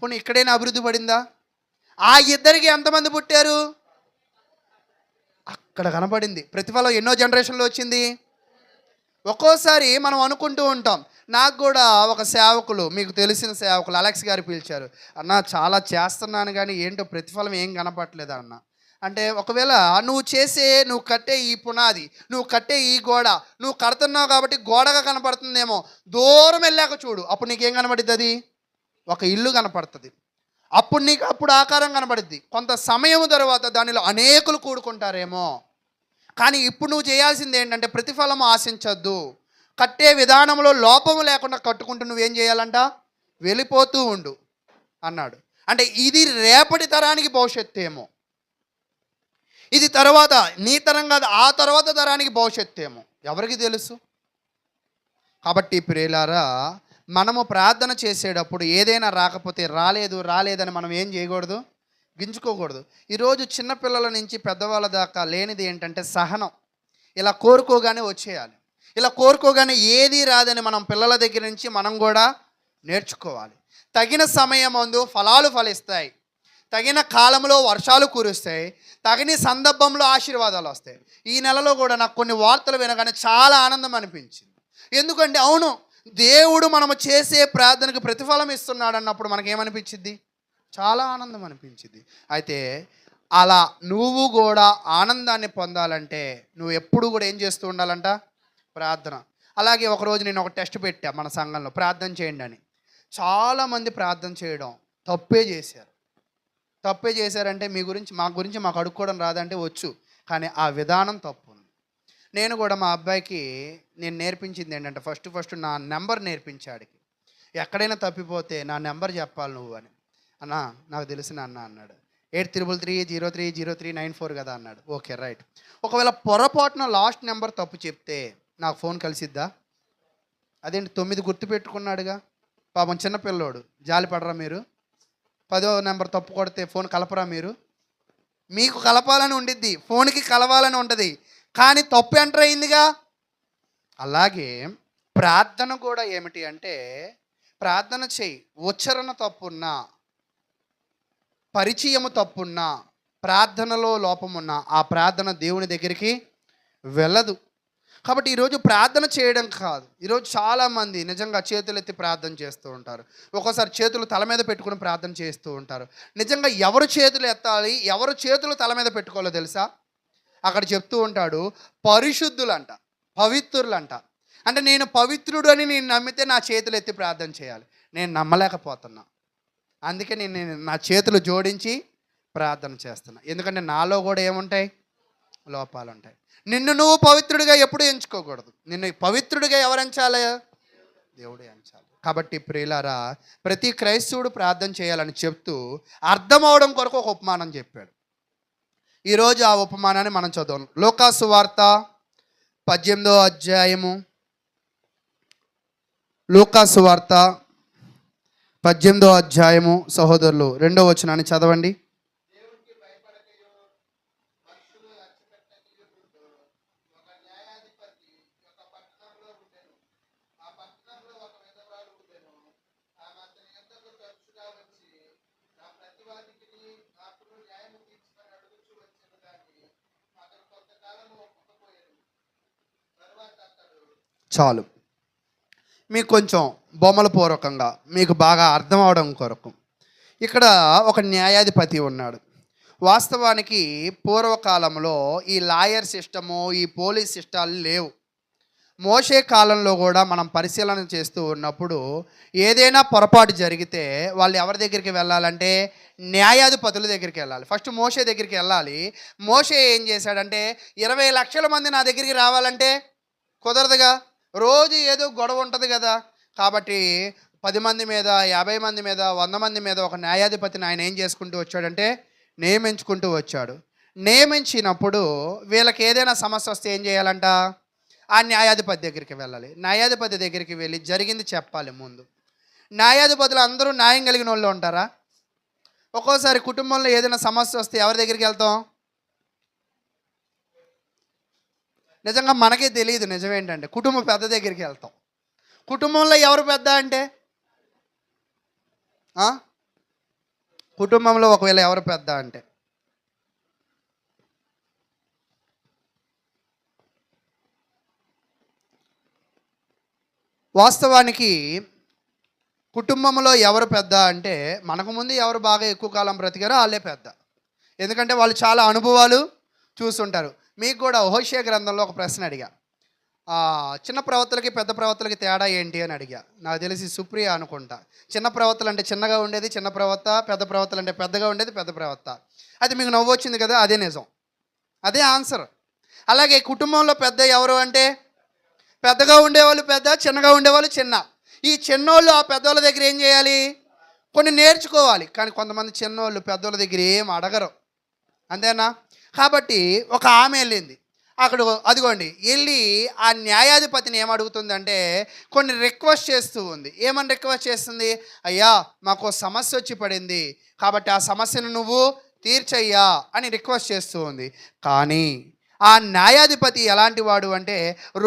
పోనీ ఇక్కడైనా అభివృద్ధి పడిందా? ఆ ఇద్దరికి ఎంతమంది పుట్టారు? అక్కడ కనపడింది. ప్రతిఫలం ఎన్నో జనరేషన్లో వచ్చింది. ఒక్కోసారి మనం అనుకుంటూ ఉంటాం, నాకు కూడా ఒక సేవకులు, మీకు తెలిసిన సేవకులు అలెక్స్ గారు పిలిచారు. అన్న చాలా చేస్తున్నాను కానీ ఏంటో ప్రతిఫలం ఏం కనపట్లేదు అన్న. అంటే ఒకవేళ నువ్వు కట్టే ఈ పునాది, నువ్వు కట్టే ఈ గోడ, నువ్వు కడుతున్నావు కాబట్టి గోడగా కనపడుతుందేమో, దూరం వెళ్ళాక చూడు, అప్పుడు నీకేం కనపడుతుంది? అది ఒక ఇల్లు కనపడుతుంది. అప్పుడు ఆకారం కనపడుద్ది. కొంత సమయం తర్వాత దానిలో అనేకులు కూడుకుంటారేమో. కానీ ఇప్పుడు నువ్వు చేయాల్సింది ఏంటంటే ప్రతిఫలం ఆశించద్దు. కట్టే విధానంలో లోపము లేకుండా కట్టుకుంటూ నువ్వేం చేయాలంట? వెళ్ళిపోతూ ఉండు అన్నాడు. అంటే ఇది రేపటి తరానికి భవిష్యత్తు ఏమో, ఇది తర్వాత నీ తరం కాదు, ఆ తర్వాత తరానికి భవిష్యత్తు ఏమో, ఎవరికి తెలుసు? కాబట్టి ప్రియులారా, మనము ప్రార్థన చేసేటప్పుడు ఏదైనా రాకపోతే రాలేదని మనం ఏం చేయకూడదు? గింజుకోకూడదు. ఈరోజు చిన్నపిల్లల నుంచి పెద్దవాళ్ళ దాకా లేనిది ఏంటంటే సహనం. ఇలా కోరుకోగానే వచ్చేయాలి, ఇలా కోరుకోగానే ఏది రాదని మనం పిల్లల దగ్గర నుంచి మనం కూడా నేర్చుకోవాలి. తగిన సమయం ముందు ఫలాలు ఫలిస్తాయి, తగిన కాలంలో వర్షాలు కురుస్తాయి, తగిన సందర్భంలో ఆశీర్వాదాలు వస్తాయి. ఈ నెలలో కూడా నాకు కొన్ని వార్తలు వినగానే చాలా ఆనందం అనిపించింది. ఎందుకంటే అవును, దేవుడు మనము చేసే ప్రార్థనకు ప్రతిఫలం ఇస్తున్నాడు అన్నప్పుడు మనకేమనిపించింది? చాలా ఆనందం అనిపించింది. అయితే అలా నువ్వు కూడా ఆనందాన్ని పొందాలంటే నువ్వు ఎప్పుడు కూడా ఏం చేస్తూ ఉండాలంట? ప్రార్థన. అలాగే ఒకరోజు నేను ఒక టెస్ట్ పెట్టా మన సంఘంలో, ప్రార్థన చేయండి అని. చాలామంది ప్రార్థన చేయడం తప్పే చేశారంటే మా గురించి మాకు అడుక్కోవడం రాదంటే వచ్చు, కానీ ఆ విధానం తప్పు ఉంది. నేను కూడా మా అబ్బాయికి నేను నేర్పించింది ఏంటంటే ఫస్ట్ నా నెంబర్ నేర్పించాడికి. ఎక్కడైనా తప్పిపోతే నా నెంబర్ చెప్పాలి నువ్వు అని. అన్న నాకు తెలిసిన అన్న అన్నాడు. 8333030394 కదా అన్నాడు. Okay right. ఒకవేళ పొరపాటున లాస్ట్ నెంబర్ తప్పు చెప్తే నాకు ఫోన్ కలిసిద్దా? అదేంటి 9 గుర్తుపెట్టుకున్నాడుగా, పాపం చిన్నపిల్లోడు, జాలి పడరా మీరు? 10వ నెంబర్ తప్పు కొడితే ఫోన్ కలపరా మీరు? మీకు కలపాలని ఉండిద్ది, ఫోన్కి కలవాలని ఉంటుంది, కానీ తప్పు ఎంటర్ అయిందిగా. అలాగే ప్రార్థన కూడా ఏమిటి అంటే, ప్రార్థన చేయి, ఉచ్చారణ తప్పున్నా, పరిచయము తప్పున్నా, ప్రార్థనలో లోపమున్నా ఆ ప్రార్థన దేవుని దగ్గరికి వెళ్ళదు. కాబట్టి ఈరోజు ప్రార్థన చేయడం కాదు, ఈరోజు చాలామంది నిజంగా చేతులు ఎత్తి ప్రార్థన చేస్తూ ఉంటారు. ఒక్కోసారి చేతులు తల మీద పెట్టుకుని ప్రార్థన చేస్తూ ఉంటారు. నిజంగా ఎవరు చేతులు ఎత్తాలి, ఎవరు చేతులు తల మీద పెట్టుకోవాలో తెలుసా? అక్కడ చెప్తూ ఉంటాడు, పరిశుద్ధులంట, పవిత్రులంట. అంటే నేను పవిత్రుడు అని నేను నమ్మితే నా చేతులు ఎత్తి ప్రార్థన చేయాలి. నేను నమ్మలేకపోతున్నా, అందుకే నేను నా చేతులు జోడించి ప్రార్థన చేస్తున్నా. ఎందుకంటే నాలో కూడా ఏముంటాయి? లోపాలు ఉంటాయి. నిన్ను నువ్వు పవిత్రుడిగా ఎప్పుడు ఎంచుకోకూడదు. నిన్ను పవిత్రుడిగా ఎవరు ఎంచాలి? దేవుడే ఎంచాలి. కాబట్టి ప్రియులారా, ప్రతి క్రైస్తవుడు ప్రార్థన చేయాలని చెప్తూ అర్థం అవడం కొరకు ఒక ఉపమానం చెప్పాడు. ఈరోజు ఆ ఉపమానాన్ని మనం చదువుదాం. లూకాసు వార్త 18వ అధ్యాయము, లూకాసు వార్త 18వ అధ్యాయము సహోదరులు 2వ వచనాన్ని చదవండి. చాలు, మీకు కొంచెం బొమ్మల పూర్వకంగా మీకు బాగా అర్థం అవడం కొరకు ఇక్కడ ఒక న్యాయాధిపతి ఉన్నాడు. వాస్తవానికి పూర్వకాలంలో ఈ లాయర్ సిస్టము, ఈ పోలీస్ సిస్టాలు లేవు. మోషే కాలంలో కూడా మనం పరిశీలన చేస్తూ ఉన్నప్పుడు ఏదైనా పొరపాటు జరిగితే వాళ్ళు ఎవరి దగ్గరికి వెళ్ళాలంటే న్యాయాధిపతుల దగ్గరికి వెళ్ళాలి. ఫస్ట్ మోషే దగ్గరికి వెళ్ళాలి. మోషే ఏం చేశాడంటే 20 లక్షల మంది నా దగ్గరికి రావాలంటే కుదరదుగా, రోజు ఏదో గొడవ ఉంటుంది కదా. కాబట్టి 10 మంది మీద, 50 మంది మీద, 100 మంది మీద ఒక న్యాయాధిపతిని ఆయన ఏం చేసుకుంటూ వచ్చాడంటే నియమించుకుంటూ వచ్చాడు. నియమించినప్పుడు వీళ్ళకి ఏదైనా సమస్య వస్తే ఏం చేయాలంట? ఆ న్యాయాధిపతి దగ్గరికి వెళ్ళాలి. న్యాయాధిపతి దగ్గరికి వెళ్ళి జరిగింది చెప్పాలి ముందు. న్యాయాధిపతులు అందరూ న్యాయం కలిగిన వాళ్ళు ఉంటారా? ఒక్కోసారి కుటుంబంలో ఏదైనా సమస్య వస్తే ఎవరి దగ్గరికి వెళ్తాం? నిజంగా మనకే తెలియదు నిజమేంటంటే కుటుంబ పెద్ద దగ్గరికి వెళ్తాం. కుటుంబంలో ఎవరు పెద్ద అంటే ఆ? కుటుంబంలో ఒకవేళ ఎవరు పెద్ద అంటే వాస్తవానికి కుటుంబంలో ఎవరు పెద్ద అంటే మనకు ముందు ఎవరు బాగా ఎక్కువ కాలం బ్రతికారో వాళ్ళే పెద్ద. ఎందుకంటే వాళ్ళు చాలా అనుభవాలు చూసుంటారు. మీకు కూడా హోషేయ గ్రంథంలో ఒక ప్రశ్న అడిగా. చిన్న ప్రవక్తలకి పెద్ద ప్రవక్తలకి తేడా ఏంటి అని అడిగా. నాకు తెలిసి సుప్రియ అనుకుంటా. చిన్న ప్రవక్తలు అంటే చిన్నగా ఉండేది చిన్న ప్రవక్త, పెద్ద ప్రవక్తలు అంటే పెద్దగా ఉండేది పెద్ద ప్రవక్త. అది మీకు నవ్వు వచ్చింది కదా, అదే నిజం, అదే ఆన్సర్. అలాగే కుటుంబంలో పెద్ద ఎవరు అంటే పెద్దగా ఉండేవాళ్ళు పెద్ద, చిన్నగా ఉండేవాళ్ళు చిన్న. ఈ చిన్నోళ్ళు ఆ పెద్దోళ్ళ దగ్గర ఏం చేయాలి? కొన్ని నేర్చుకోవాలి. కానీ కొంతమంది చిన్నోళ్ళు పెద్దోళ్ళ దగ్గర ఏం అడగరు, అంతేనా? కాబట్టి ఒక ఆమె వెళ్ళింది అక్కడ, అదిగోండి వెళ్ళి ఆ న్యాయాధిపతిని ఏమడుగుతుందంటే కొన్ని రిక్వెస్ట్ చేస్తూ ఉంది. ఏమని రిక్వెస్ట్ చేస్తుంది? అయ్యా మాకు సమస్య వచ్చి పడింది, కాబట్టి ఆ సమస్యను నువ్వు తీర్చయ్యా అని రిక్వెస్ట్ చేస్తూ ఉంది. కానీ ఆ న్యాయాధిపతి ఎలాంటి వాడు అంటే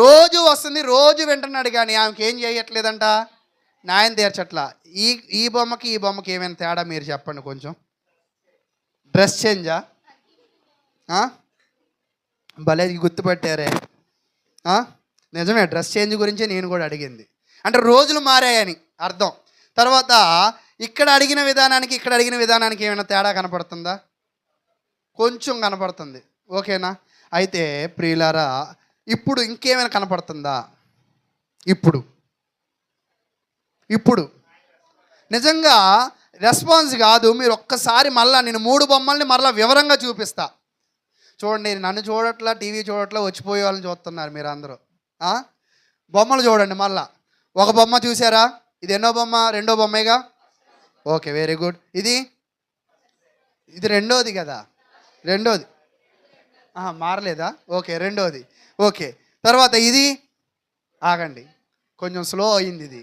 రోజు వస్తుంది, రోజు వింటున్నాడు, కానీ ఆమెకి ఏం చేయట్లేదంట, న్యాయం తీర్చట్లా. ఈ ఈ బొమ్మకి ఈ బొమ్మకి ఏమైనా తేడా మీరు చెప్పండి కొంచెం. డ్రెస్ చేంజా? భలే గుర్తుపట్టారే. నిజమే, డ్రెస్ చేంజ్ గురించే నేను కూడా అడిగింది. అంటే రోజులు మారాయని అర్థం. తర్వాత ఇక్కడ అడిగిన విధానానికి ఇక్కడ అడిగిన విధానానికి ఏమైనా తేడా కనపడుతుందా? కొంచెం కనపడుతుంది, ఓకేనా? అయితే ప్రియులారా, ఇప్పుడు ఇంకేమైనా కనపడుతుందా? ఇప్పుడు ఇప్పుడు నిజంగా రెస్పాన్స్ కాదు. మీరు ఒక్కసారి మళ్ళీ నేను 3 బొమ్మల్ని మళ్ళీ వివరంగా చూపిస్తా. చూడండి, నన్ను చూడట్లా, టీవీ చూడట్లా, వచ్చిపోయే వాళ్ళని చూస్తున్నారు మీరు అందరూ. బొమ్మలు చూడండి మళ్ళా. ఒక బొమ్మ చూసారా? ఇది ఎన్నో బొమ్మ? రెండో బొమ్మేగా. Okay, very good. ఇది రెండోది కదా, రెండోది. మారలేదా? ఓకే, రెండోది. ఓకే, తర్వాత ఇది. ఆగండి, కొంచెం స్లో అయింది. ఇది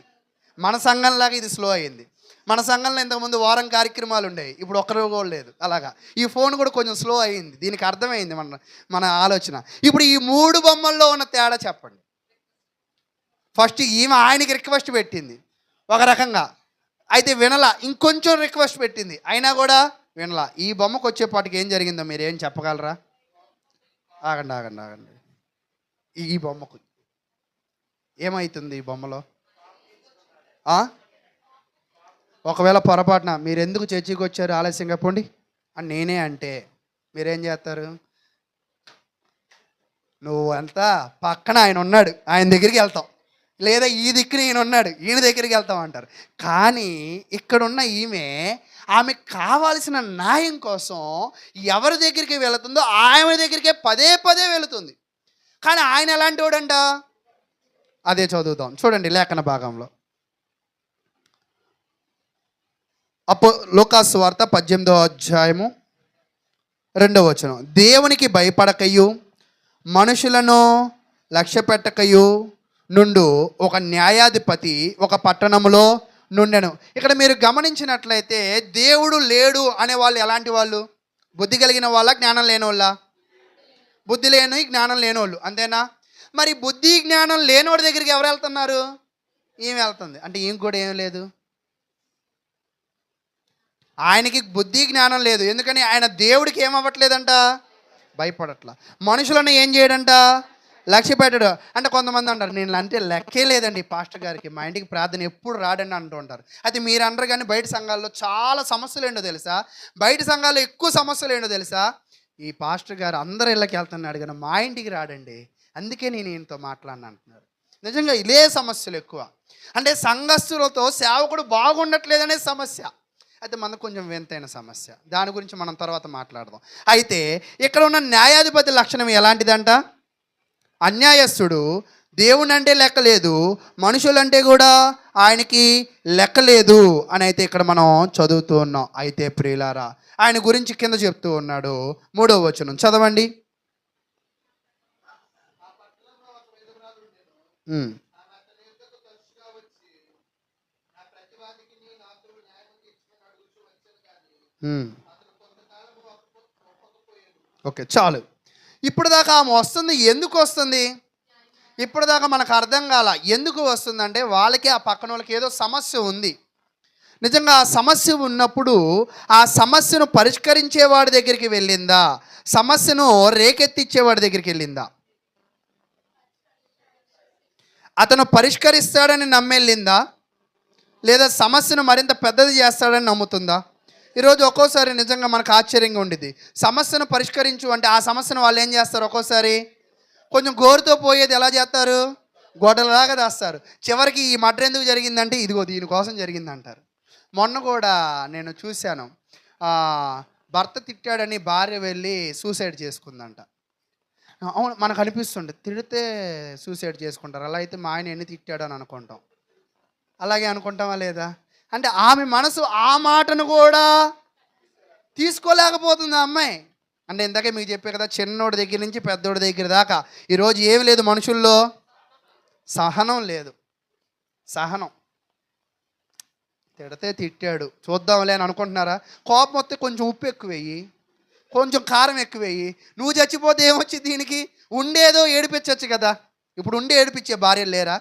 మన సంఘంలాగా ఇది స్లో అయింది. మన సంఘంలో ఇంతకుముందు వారం కార్యక్రమాలు ఉండేవి, ఇప్పుడు ఒక్కరు కూడా లేదు. అలాగా ఈ ఫోన్ కూడా కొంచెం స్లో అయింది. దీనికి అర్థమైంది మన ఆలోచన. ఇప్పుడు ఈ 3 బొమ్మల్లో ఉన్న తేడా చెప్పండి. ఫస్ట్ ఈమె ఆయనకి రిక్వెస్ట్ పెట్టింది ఒక రకంగా, అయితే వినలా. ఇంకొంచెం రిక్వెస్ట్ పెట్టింది, అయినా కూడా వినలా. ఈ బొమ్మకు వచ్చేపాటికి ఏం జరిగిందో మీరు ఏం చెప్పగలరా? ఆగండి ఆగండి ఆగండి. ఈ బొమ్మకు ఏమవుతుంది? ఈ బొమ్మలో ఒకవేళ పొరపాటున మీరు ఎందుకు చర్చికి వచ్చారు ఆలస్యంగా పోండి అని నేనే అంటే మీరేం చేస్తారు? నువ్వు అంతా పక్కన ఆయన ఉన్నాడు, ఆయన దగ్గరికి వెళ్తాం, లేదా ఈ దిక్కున ఈయన ఉన్నాడు, ఈయన దగ్గరికి వెళ్తాం అంటారు. కానీ ఇక్కడున్న ఆమెకు కావాల్సిన న్యాయం కోసం ఎవరి దగ్గరికి వెళుతుందో ఆమె దగ్గరికే పదే పదే వెళుతుంది. కానీ ఆయన ఎలాంటి వాడంట? అదే చదువుతాం చూడండి లేఖన భాగంలో. లూకాసు వార్త 18వ అధ్యాయము 2వ వచనం. దేవునికి భయపడకయు మనుషులను లక్ష్య పెట్టకయు నుండు ఒక న్యాయాధిపతి ఒక పట్టణంలో నుండెను. ఇక్కడ మీరు గమనించినట్లయితే దేవుడు లేడు అనే వాళ్ళు ఎలాంటి వాళ్ళు? బుద్ధి కలిగిన వాళ్ళ, జ్ఞానం లేని వాళ్ళ? బుద్ధి లేని, జ్ఞానం లేనోళ్ళు, అంతేనా? మరి బుద్ధి జ్ఞానం లేనోడి దగ్గరికి ఎవరు వెళ్తున్నారు? ఈమె వెళ్తుంది. అంటే ఈమె కూడా ఏం లేదు, ఆయనకి బుద్ధి జ్ఞానం లేదు. ఎందుకని? ఆయన దేవుడికి ఏమవ్వట్లేదంట, భయపడట్లా. మనుషులను ఏం చేయడంట, లక్ష్య పెట్టడు. అంటే కొంతమంది అంటారు, నేను అంటే లెక్కే లేదండి పాస్టర్ గారికి, మా ఇంటికి ప్రార్థన ఎప్పుడు రాడండి అంటూ ఉంటారు. అయితే మీరు అంటారు, కానీ బయట సంఘాల్లో చాలా సమస్యలు ఏంటో తెలుసా? బయట సంఘాల్లో ఎక్కువ సమస్యలు ఏంటో తెలుసా? ఈ పాస్టర్ గారు అందరు ఇళ్ళకి వెళ్తున్నాడు కానీ మా ఇంటికి రాడండి, అందుకే నేను ఈయనతో మాట్లాడిన అంటున్నారు. నిజంగా ఇదే సమస్యలు ఎక్కువ. అంటే సంఘస్థులతో సేవకుడు బాగుండట్లేదనే సమస్య. అయితే మనకు కొంచెం వింతైన సమస్య, దాని గురించి మనం తర్వాత మాట్లాడదాం. అయితే ఇక్కడ ఉన్న న్యాయాధిపతి లక్షణం ఎలాంటిదంట? అన్యాయస్తుడు, దేవుని అంటే లెక్కలేదు, మనుషులంటే కూడా ఆయనకి లెక్కలేదు అని అయితే ఇక్కడ మనం చదువుతూ ఉన్నాం. అయితే ప్రియులారా, ఆయన గురించి కింద చెప్తూ ఉన్నాడు. 3వ వచనం చదవండి. ఉమ్, ఓకే, చాలు. ఇప్పుడు దాకా ఆమె వస్తుంది, ఎందుకు వస్తుంది? ఇప్పుడు దాకా మనకు అర్థం కాల ఎందుకు వస్తుందంటే, వాళ్ళకి ఆ పక్కన వాళ్ళకి ఏదో సమస్య ఉంది. నిజంగా ఆ సమస్య ఉన్నప్పుడు ఆ సమస్యను పరిష్కరించేవాడి దగ్గరికి వెళ్ళిందా, సమస్యను రేకెత్తిచ్చేవాడి దగ్గరికి వెళ్ళిందా? అతను పరిష్కరిస్తాడని నమ్మెళ్ళిందా, లేదా సమస్యను మరింత పెద్దది చేస్తాడని నమ్ముతుందా? ఈరోజు ఒక్కోసారి నిజంగా మనకు ఆశ్చర్యంగా ఉండిద్ది. సమస్యను పరిష్కరించు అంటే ఆ సమస్యను వాళ్ళు ఏం చేస్తారు, ఒక్కోసారి కొంచెం గోరుతో పోయేది ఎలా చేస్తారు, గొడవలాగా దాస్తారు. చివరికి ఈ మర్డర్ ఎందుకు జరిగిందంటే ఇదిగో దీనికోసం జరిగిందంటారు. మొన్న కూడా నేను చూశాను, ఆ, భర్త తిట్టాడని భార్య వెళ్ళి సూసైడ్ చేసుకుందంట. అవును, మనకు అనిపిస్తుంది తిడితే సూసైడ్ చేసుకుంటారు, అలా అయితే మా ఆయన ఎన్ని తిట్టాడు అని అనుకుంటాం. అలాగే అనుకుంటామా లేదా? అంటే ఆమె మనసు ఆ మాటను కూడా తీసుకోలేకపోతుంది ఆ అమ్మాయి. అంటే ఇందాకే మీకు చెప్పే కదా, చిన్నోడి దగ్గర నుంచి పెద్దోడి దగ్గర దాకా ఈరోజు ఏమి లేదు మనుషుల్లో, సహనం లేదు. సహనం. తిడితే తిట్టాడు చూద్దాంలే అని అనుకుంటున్నారా? కోపం వస్తే కొంచెం ఉప్పు ఎక్కువేయి, కొంచెం కారం ఎక్కువేయి, నువ్వు చచ్చిపోతే ఏమొచ్చింది దీనికి? ఉండేదో ఏడిపించవచ్చు కదా. ఇప్పుడు ఉండి ఏడిపించే భార్యలు లేరా?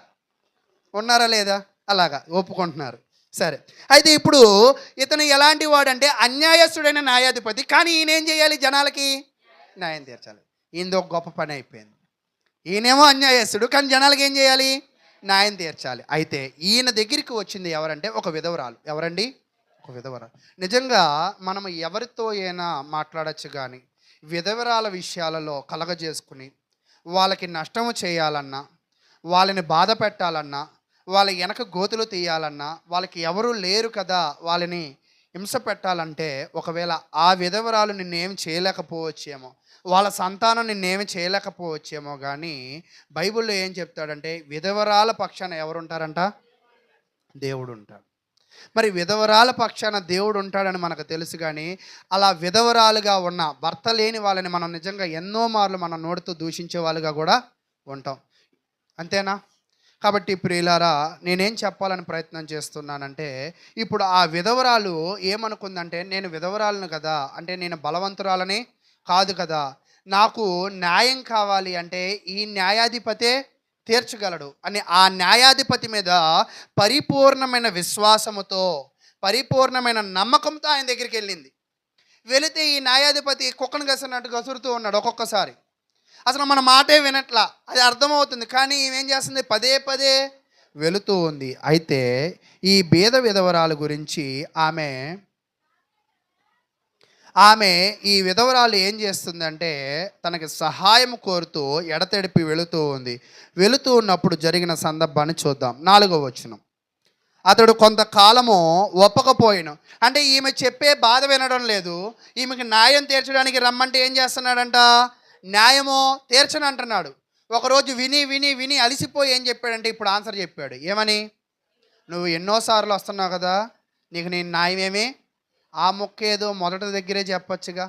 ఉన్నారా లేదా? అలాగా ఒప్పుకుంటున్నారు. సరే, అయితే ఇప్పుడు ఇతను ఎలాంటి వాడంటే అన్యాయస్తుడైన న్యాయాధిపతి, కానీ ఈయన ఏం చేయాలి, జనాలకి న్యాయం తీర్చాలి. ఈయనది ఒక గొప్ప పని అయిపోయింది. ఈయనేమో అన్యాయస్తుడు, కానీ జనాలకి ఏం చేయాలి, న్యాయం తీర్చాలి. అయితే ఈయన దగ్గరికి వచ్చింది ఎవరంటే ఒక విధవరాలు. ఎవరండి? ఒక విధవరాలు. నిజంగా మనం ఎవరితో అయినా మాట్లాడచ్చు, కానీ విధవరాల విషయాలలో కలగజేసుకుని వాళ్ళకి నష్టము చేయాలన్నా, వాళ్ళని బాధ పెట్టాలన్నా, వాళ్ళ వెనక గోతులు తీయాలన్నా, వాళ్ళకి ఎవరు లేరు కదా వాళ్ళని హింస పెట్టాలంటే, ఒకవేళ ఆ విధవరాలు నిన్నేం చేయలేకపోవచ్చేమో, వాళ్ళ సంతానం నిన్నేమి చేయలేకపోవచ్చేమో, కానీ బైబిల్లో ఏం చెప్తాడంటే విధవరాల పక్షాన ఎవరుంటారంట? దేవుడు ఉంటాడు. మరి విధవరాల పక్షాన దేవుడు ఉంటాడని మనకు తెలుసు, కానీ అలా విధవరాలుగా ఉన్న భర్త లేని వాళ్ళని మనం నిజంగా ఎన్నో మార్లు మన నోటితో దూషించే వాళ్ళుగా కూడా ఉంటాం. అంతేనా? కాబట్టి ప్రియులారా, నేనేం చెప్పాలని ప్రయత్నం చేస్తున్నానంటే, ఇప్పుడు ఆ విధవరాలు ఏమనుకుందంటే, నేను విధవరాలను కదా, అంటే నేను బలవంతురాలని కాదు కదా, నాకు న్యాయం కావాలి అంటే ఈ న్యాయాధిపతే తీర్చగలడు అని ఆ న్యాయాధిపతి మీద పరిపూర్ణమైన విశ్వాసముతో, పరిపూర్ణమైన నమ్మకంతో ఆయన దగ్గరికి వెళ్ళింది. వెళితే ఈ న్యాయాధిపతి కుక్కను గసినట్టు గసురుతూ ఉన్నాడు ఒక్కొక్కసారి. అసలు మన మాటే వినట్లా, అది అర్థమవుతుంది, కానీ ఏం చేస్తుంది, పదే పదే వెళుతూ ఉంది. అయితే ఈ బీద విధవరాలు గురించి ఆమె ఆమె ఈ విధవరాలు ఏం చేస్తుందంటే, తనకి సహాయం కోరుతూ ఎడతెడిపి వెళుతూ ఉంది. వెళుతూ ఉన్నప్పుడు జరిగిన సందర్భాన్ని చూద్దాం. 4వ వచనం. అతడు కొంతకాలము ఒప్పకపోయాను. అంటే ఈమె చెప్పే బాధ వినడం లేదు. ఈమెకి న్యాయం తీర్చడానికి రమ్మంటే ఏం చేస్తున్నాడంట, న్యాయమో తీర్చనంటున్నాడు. ఒకరోజు విని విని విని అలిసిపోయి ఏం చెప్పాడంటే, ఇప్పుడు ఆన్సర్ చెప్పాడు. ఏమని? నువ్వు ఎన్నోసార్లు వస్తున్నావు కదా, నీకు నేను న్యాయమేమి, ఆ మొక్క ఏదో మొదటి దగ్గరే చెప్పొచ్చుగా,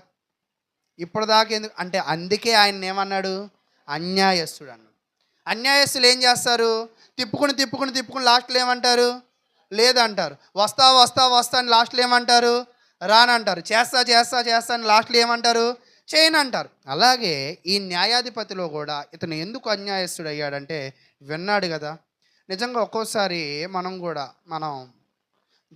ఇప్పటిదాకా ఎందుకు అంటే, అందుకే ఆయన ఏమన్నాడు, అన్యాయస్తుడు అన్నాడు. అన్యాయస్తులు ఏం చేస్తారు, తిప్పుకుని తిప్పుకుని తిప్పుకుని లాస్ట్లో ఏమంటారు, లేదంటారు. వస్తా వస్తా వస్తా అని లాస్ట్లో ఏమంటారు, రానంటారు. చేస్తా చేస్తా చేస్తా అని లాస్ట్లో ఏమంటారు, చేయనంటారు. అలాగే ఈ న్యాయాధిపతిలో కూడా ఇతను ఎందుకు అన్యాయస్తుడు అయ్యాడంటే, విన్నాడు కదా. నిజంగా ఒక్కోసారి మనం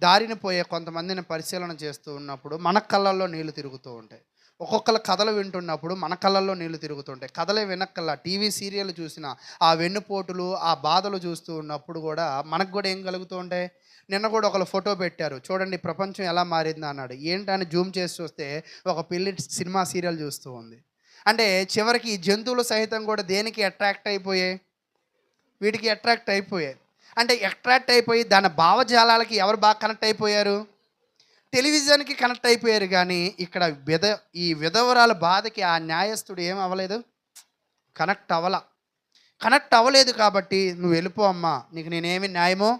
దారిని పోయే కొంతమందిని పరిశీలన చేస్తూ ఉన్నప్పుడు మన కళ్ళల్లో నీళ్లు తిరుగుతూ ఉంటాయి. ఒక్కొక్కళ్ళ కథలు వింటున్నప్పుడు మన కళ్ళల్లో నీళ్లు తిరుగుతుంటాయి. కథలే వినక్కల్లా టీవీ సీరియల్ చూసిన ఆ వెన్నుపోటులు, ఆ బాధలు చూస్తూ ఉన్నప్పుడు కూడా మనకు కూడా ఏం కలుగుతూ ఉంటాయి. నిన్న కూడా ఒకళ్ళు ఫోటో పెట్టారు, చూడండి ప్రపంచం ఎలా మారింది అన్నాడు. ఏంటని జూమ్ చేసి చూస్తే ఒక పిల్లి సినిమా సీరియల్ చూస్తూ ఉంది. అంటే చివరికి ఈ జంతువులు సహితం కూడా దేనికి అట్రాక్ట్ అయిపోయాయి, వీటికి అట్రాక్ట్ అయిపోయాయి. అంటే అట్రాక్ట్ అయిపోయి దాని భావజాలాలకి ఎవరు బాగా కనెక్ట్ అయిపోయారు, టెలివిజన్కి కనెక్ట్ అయిపోయారు. కానీ ఇక్కడ ఈ విధవరాల బాధకి ఆ న్యాయస్థుడు ఏం అవ్వలేదు, కనెక్ట్ అవ్వలేదు. కాబట్టి నువ్వు వెళ్ళిపో అమ్మా, నీకు నేనేమి న్యాయమో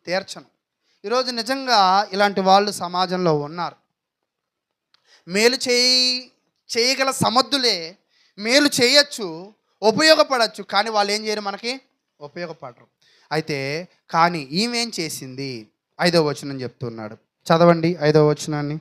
తీర్చను. ఈరోజు నిజంగా ఇలాంటి వాళ్ళు సమాజంలో ఉన్నారు. మేలు చేయగల సమర్థులే, మేలు చేయొచ్చు, ఉపయోగపడచ్చు, కానీ వాళ్ళు ఏం చేయరు, మనకి ఉపయోగపడరు. అయితే కానీ ఈమెం చేసింది, 5వ వచనం చెప్తున్నాడు, చదవండి 5వ వచనాన్ని.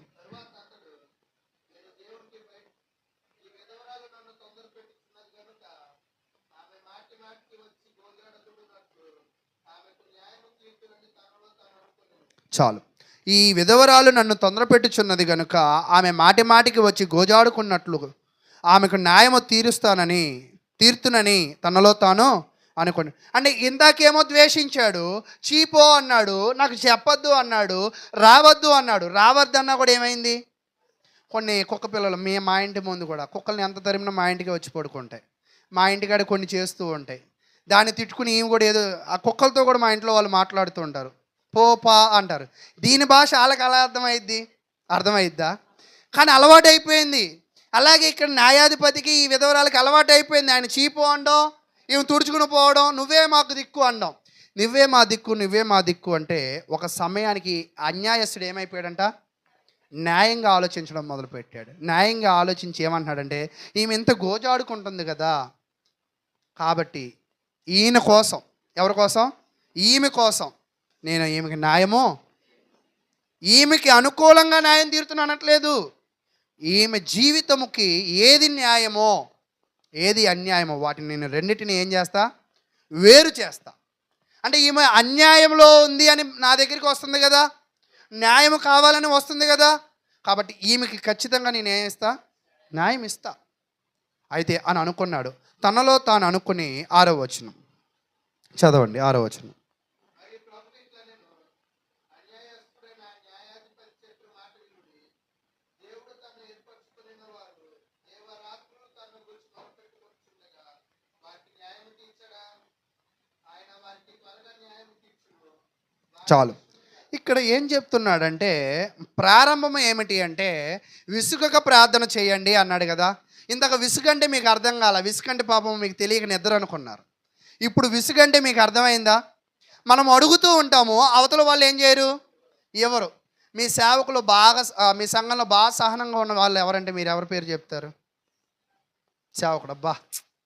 చాలు. ఈ విధవరాలు నన్ను తొందరపెట్టుచున్నది గనుక ఆమె మాటి మాటికి వచ్చి గోజాడుకున్నట్లు ఆమెకు న్యాయము తీర్తునని తనలో తాను అనుకోండి. అంటే ఇందాకేమో ద్వేషించాడు, చీపో అన్నాడు, నాకు చెప్పొద్దు అన్నాడు, రావద్దు అన్నాడు. రావద్దన్నా కూడా ఏమైంది? కొన్ని కుక్క పిల్లలు మా ఇంటి ముందు కూడా కుక్కల్ని ఎంత తరిమినా మా ఇంటికి వచ్చి పడుకుంటాయి. మా ఇంటికాడ కొన్ని చేస్తూ ఉంటాయి. దాన్ని తిట్టుకుని ఈమె కూడా ఏదో ఆ కుక్కలతో కూడా మా ఇంట్లో వాళ్ళు మాట్లాడుతూ ఉంటారు. పో పా అంటారు. దీని భాష వాళ్ళకి అలా అర్థమైద్దా? కానీ అలవాటు అయిపోయింది. అలాగే ఇక్కడ న్యాయాధిపతికి ఈ విధవరాలకి అలవాటు అయిపోయింది. ఆయన చీపు అనడం, ఈమె తుడుచుకుని పోవడం, నువ్వే మాకు దిక్కు అనడం. నువ్వే మా దిక్కు అంటే ఒక సమయానికి అన్యాయస్తుడు ఏమైపోయాడంట? న్యాయంగా ఆలోచించడం మొదలుపెట్టాడు. న్యాయంగా ఆలోచించి ఏమంటున్నాడంటే, ఈమె ఇంత గోజాడుకుంటుంది కదా, కాబట్టి ఈయన కోసం, ఎవరి కోసం? ఈమె కోసం నేను ఈమెకి అనుకూలంగా న్యాయం తీరుతున్నా అనట్లేదు. ఈమె జీవితముకి ఏది న్యాయమో ఏది అన్యాయమో వాటిని నేను రెండింటిని ఏం చేస్తా? వేరు చేస్తా. అంటే ఈమె అన్యాయంలో ఉంది అని నా దగ్గరికి వస్తుంది కదా, న్యాయం కావాలని వస్తుంది కదా, కాబట్టి ఈమెకి ఖచ్చితంగా నేను ఏం ఇస్తా? న్యాయం ఇస్తా. అయితే అని అనుకున్నాడు. తనలో తాను అనుకుని 6వ వచనం చదవండి. 6వ వచనం. చాలు. ఇక్కడ ఏం చెప్తున్నాడంటే, ప్రారంభం ఏమిటి అంటే విసుగక ప్రార్థన చేయండి అన్నాడు కదా. ఇందాక విసుగంటే మీకు అర్థం కాల. విసుగంటే పాపం మీకు తెలియక నిద్ర అనుకున్నారు. ఇప్పుడు విసుగంటే మీకు అర్థమైందా? మనం అడుగుతూ ఉంటాము, అవతల వాళ్ళు ఏం చేయరు, ఎవరు? మీ సేవకులు మీ సంఘంలో బాగా సహనంగా ఉన్న వాళ్ళు ఎవరంటే మీరు ఎవరి పేరు చెప్తారు? సేవకుడు. అబ్బా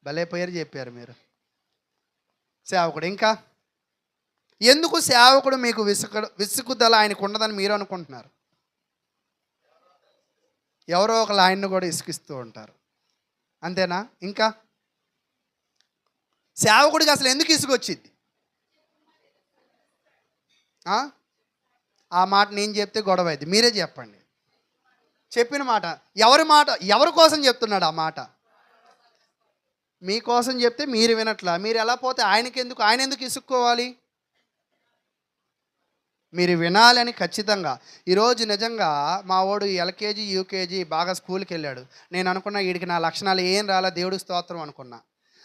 భలే పేరు చెప్పారు మీరు, సేవకుడు. ఇంకా ఎందుకు సేవకుడు మీకు విసుగుదల ఆయనకు ఉండదని మీరు అనుకుంటున్నారు? ఎవరో ఒకరు ఆయన్ని కూడా ఇసుకిస్తూ ఉంటారు, అంతేనా? ఇంకా సేవకుడికి అసలు ఎందుకు ఇసుకొచ్చింది? ఆ మాట నేను చెప్తే గొడవ అయింది. మీరే చెప్పండి. చెప్పిన మాట ఎవరి కోసం చెప్తున్నాడు? ఆ మాట మీకోసం చెప్తే మీరు వినట్లా. మీరు ఎలా పోతే ఆయన ఎందుకు ఇసుక్కోవాలి? మీరు వినాలని ఖచ్చితంగా. ఈరోజు నిజంగా మా వాడు ఎల్కేజీ యూకేజీ బాగా స్కూల్కి వెళ్ళాడు. నేను అనుకున్నా వీడికి నా లక్షణాలు ఏం రాలా, దేవుడికి స్తోత్రం అనుకున్నా.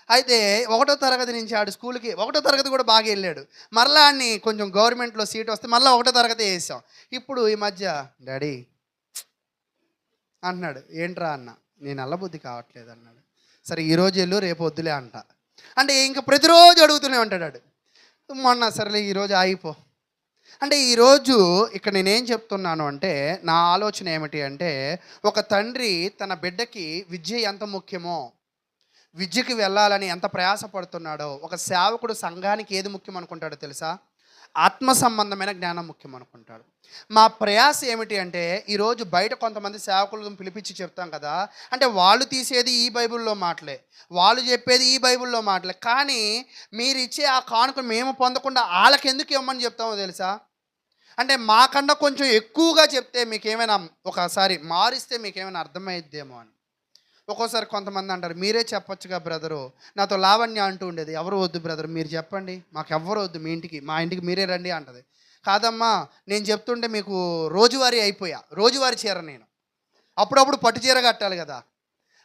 అయితే 1వ తరగతి నుంచి ఆడు స్కూల్కి 1వ తరగతి కూడా బాగా వెళ్ళాడు. మరలా అన్ని కొంచెం గవర్నమెంట్లో సీట్ వస్తే మళ్ళీ 1వ తరగతి వేసాం. ఇప్పుడు ఈ మధ్య డాడీ అంటున్నాడు. ఏంట్రా అన్న? నేను అల్లబుద్ధి కావట్లేదు అన్నాడు. సరే ఈరోజు వెళ్ళు, రేపు వద్దులే అంట. అంటే ఇంకా ప్రతిరోజు అడుగుతూనే ఉంటాడు. మొన్న సరేలే ఈరోజు ఆగిపో అంటే. ఈరోజు ఇక్కడ నేనేం చెప్తున్నాను అంటే, నా ఆలోచన ఏమిటి అంటే, ఒక తండ్రి తన బిడ్డకి విద్య ఎంత ముఖ్యమో, విద్యకి వెళ్ళాలని ఎంత ప్రయాసపడుతున్నాడో, ఒక సేవకుడు సంఘానికి ఏది ముఖ్యం అనుకుంటాడో తెలుసా? ఆత్మ సంబంధమైన జ్ఞానం ముఖ్యం అనుకుంటాడు. మా ప్రయాస ఏమిటి అంటే, ఈరోజు బయట కొంతమంది సేవకులను పిలిపించి చెప్తాం కదా, అంటే వాళ్ళు తీసేది ఈ బైబిల్లో మాటలే, వాళ్ళు చెప్పేది ఈ బైబిల్లో మాటలే, కానీ మీరు ఇచ్చే ఆ కానుక మేము పొందకుండా వాళ్ళకి ఎందుకు ఇవ్వమని చెప్తామో తెలుసా? అంటే మాకన్నా కొంచెం ఎక్కువగా చెప్తే మీకేమైనా ఒకసారి మారిస్తే మీకేమైనా అర్థమైద్దేమో అని. ఒక్కోసారి కొంతమంది అంటారు, మీరే చెప్పొచ్చుగా బ్రదరు, నాతో లావణ్య అంటూ ఉండేది. ఎవరు వద్దు బ్రదర్, మీరు చెప్పండి, మాకు ఎవ్వరు వద్దు, మా ఇంటికి మీరే రండి అంటది. కాదమ్మా, నేను చెప్తుంటే మీకు రోజువారీ రోజువారీ చీర నేను అప్పుడప్పుడు పట్టు చీర కట్టాలి కదా,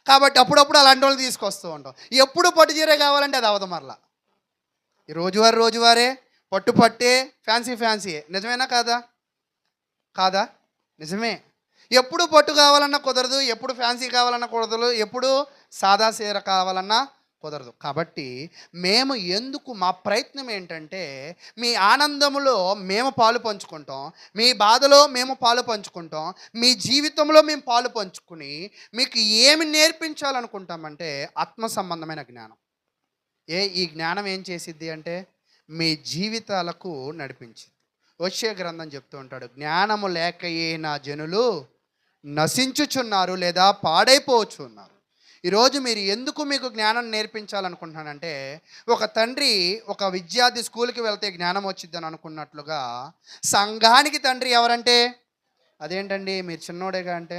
కాబట్టి అప్పుడప్పుడు అలాంటి వాళ్ళు తీసుకొస్తూ ఉంటాం. ఎప్పుడు పట్టు చీర కావాలంటే అది అవదు. మరలా ఈ రోజువారే పట్టే ఫ్యాన్సీయే. నిజమేనా కాదా? నిజమే. ఎప్పుడు పట్టు కావాలన్నా కుదరదు, ఎప్పుడు ఫ్యాన్సీ కావాలన్నా కుదరదు, ఎప్పుడు సాదా చీర కావాలన్నా కుదరదు. కాబట్టి మా ప్రయత్నం ఏంటంటే, మీ ఆనందంలో మేము పాలు పంచుకుంటాం, మీ బాధలో మేము పాలు పంచుకుంటాం, మీ జీవితంలో మేము పాలు పంచుకుని మీకు ఏమి నేర్పించాలనుకుంటామంటే ఆత్మ సంబంధమైన జ్ఞానం. ఈ జ్ఞానం ఏం చేసిద్ది అంటే మీ జీవితాలకు నడిపించింది. హోషేయ గ్రంథం చెప్తూ ఉంటాడు, జ్ఞానము లేకయే నా జనులు నశించుచున్నారు లేదా పాడైపోచున్నారు. ఈరోజు మీరు ఎందుకు మీకు జ్ఞానం నేర్పించాలనుకుంటున్నానంటే, ఒక తండ్రి ఒక విద్యార్థి స్కూల్కి వెళ్తే జ్ఞానం వచ్చిద్దని అనుకున్నట్లుగా సంఘానికి తండ్రి ఎవరంటే, అదేంటండి మీరు చిన్నోడేగా అంటే,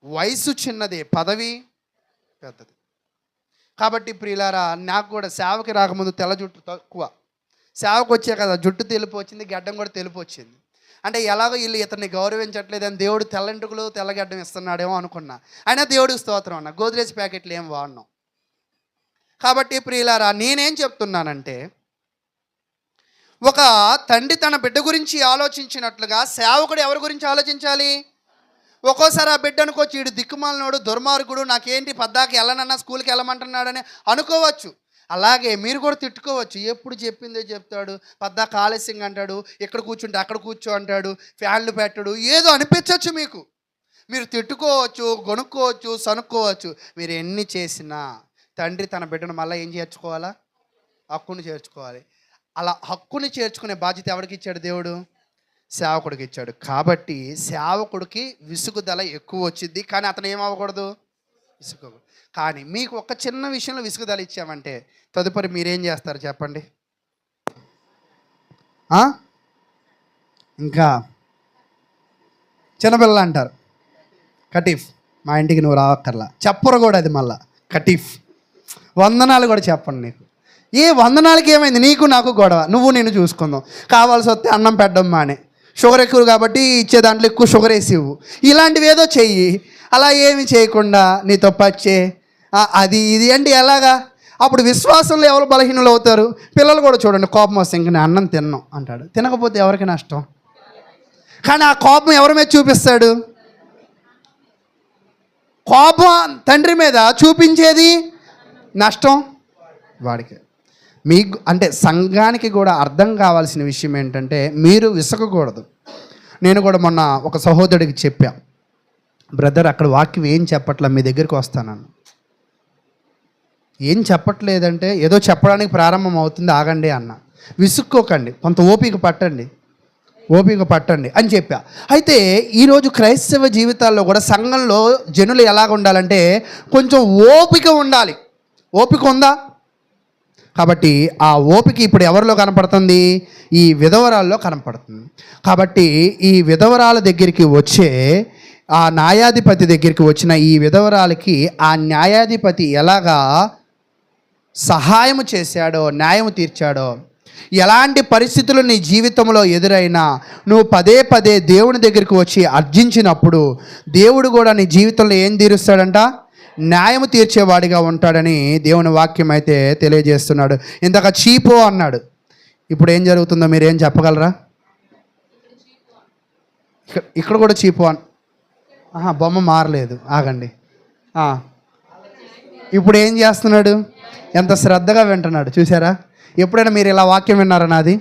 వయసు చిన్నదే పదవి పెద్దది. కాబట్టి ప్రియులారా, నాకు కూడా సేవకి రాకముందు తెల్ల జుట్టు తక్కువ, సేవకు వచ్చే కదా జుట్టు తెలుపు వచ్చింది, గడ్డం కూడా తెలుపు వచ్చింది. అంటే ఎలాగో వీళ్ళు ఇతన్ని గౌరవించట్లేదని దేవుడు తెల్లంటుకులు తెల్లగడ్డం ఇస్తున్నాడేమో అనుకున్నా. అయినా దేవుడికి స్తోత్రం అన్న, గోద్రేజ్ ప్యాకెట్లు ఏం వాడినాం. కాబట్టి ప్రియులారా, నేనేం చెప్తున్నానంటే, ఒక తండ్రి తన బిడ్డ గురించి ఆలోచించినట్లుగా సేవకుడు ఎవరి గురించి ఆలోచించాలి? ఒక్కోసారి ఆ బిడ్డ అనుకోవచ్చు, వీడు దిక్కుమాలినోడు, దుర్మార్గుడు, నాకేంటి పద్దాకి వెళ్ళనన్నా స్కూల్కి వెళ్ళమంటున్నాడని అనుకోవచ్చు. అలాగే మీరు కూడా తిట్టుకోవచ్చు, ఎప్పుడు చెప్పిందే చెప్తాడు, పద్దాక ఆలస్యంగా అంటాడు, ఇక్కడ కూర్చుంటే అక్కడ కూర్చో అంటాడు, ఫ్యాన్లు పెట్టడు, ఏదో అనిపించవచ్చు మీకు. మీరు తిట్టుకోవచ్చు, గొనుక్కోవచ్చు, సనుక్కోవచ్చు. మీరు ఎన్ని చేసినా తండ్రి తన బిడ్డను మళ్ళీ ఏం చేర్చుకోవాలా? హక్కుని చేర్చుకోవాలి. అలా హక్కుని చేర్చుకునే బాధ్యత ఎవరికి ఇచ్చాడు దేవుడు? సేవకుడికి ఇచ్చాడు. కాబట్టి సేవకుడికి విసుగుదల ఎక్కువ వచ్చింది, కానీ అతను ఏమవ్వకూడదు? విసుగు. కానీ మీకు ఒక చిన్న విషయంలో విసుగుదల ఇచ్చామంటే తదుపరి మీరేం చేస్తారు చెప్పండి? ఇంకా చిన్నపిల్లలు అంటారు కటీఫ్, మా ఇంటికి నువ్వు రావక్కర్లా, చెప్పరు కూడా అది మళ్ళా కటీఫ్. వందనాలు కూడా చెప్పండి. నీకు ఏ వందనాలకి ఏమైంది? నీకు నాకు గొడవ, నువ్వు నేను చూసుకుందాం, కావాల్సి వస్తే అన్నం పెట్టడం మానే, షుగర్ ఎక్కువ కాబట్టి ఇచ్చే దాంట్లో ఎక్కువ షుగర్ వేసి ఇవ్వు, ఇలాంటివి ఏదో చెయ్యి. అలా ఏమి చేయకుండా నీతో పచ్చే అది ఇది అంటే ఎలాగా? అప్పుడు విశ్వాసంలో ఎవరు బలహీనలు అవుతారు? పిల్లలు కూడా చూడండి, కోపం వస్తే ఇంక నేను అన్నం తిన్నాం అంటాడు. తినకపోతే ఎవరికి నష్టం? కానీ ఆ కోపం ఎవరి మీద చూపిస్తాడు? కోపం తండ్రి మీద చూపించేది నష్టం వాడికి. మీకు అంటే సంఘానికి కూడా అర్థం కావాల్సిన విషయం ఏంటంటే, మీరు విసగకూడదు. నేను కూడా మొన్న ఒక సహోదరుడికి చెప్పా, బ్రదర్ అక్కడ వాక్యం ఏం చెప్పట్లా, మీ దగ్గరికి వస్తానని. ఏం చెప్పట్లేదంటే, ఏదో చెప్పడానికి ప్రారంభం అవుతుంది, ఆగండి అన్న. విసుక్కోకండి, కొంత ఓపిక పట్టండి అని చెప్పా. అయితే ఈరోజు క్రైస్తవ జీవితాల్లో కూడా సంఘంలో జనులు ఎలాగ ఉండాలంటే, కొంచెం ఓపిక ఉండాలి. ఓపిక ఉందా? కాబట్టి ఆ ఓపిక ఇప్పుడు ఎవరిలో కనపడుతుంది? ఈ విధవరాల్లో కనపడుతుంది. కాబట్టి ఈ విధవరాల దగ్గరికి వచ్చే ఆ న్యాయాధిపతి దగ్గరికి వచ్చిన ఈ విధవరాలకి ఆ న్యాయాధిపతి ఎలాగా సహాయం చేశాడో, న్యాయం తీర్చాడో, ఎలాంటి పరిస్థితులు నీ జీవితంలో ఎదురైనా నువ్వు పదే పదే దేవుని దగ్గరికి వచ్చి అర్జించినప్పుడు దేవుడు కూడా నీ జీవితంలో ఏం తీరుస్తాడంట? న్యాయం తీర్చేవాడిగా ఉంటాడని దేవుని వాక్యం అయితే తెలియజేస్తున్నాడు. ఇందాక చీపో అన్నాడు, ఇప్పుడు ఏం జరుగుతుందో మీరు ఏం చెప్పగలరా? ఇక్కడ కూడా చీపో బొమ్మ మారలేదు, ఆగండి. ఇప్పుడు ఏం చేస్తున్నాడు? ఎంత శ్రద్ధగా వింటున్నాడు చూసారా? ఎప్పుడైనా మీరు ఇలా వాక్యం విన్నారా నాది?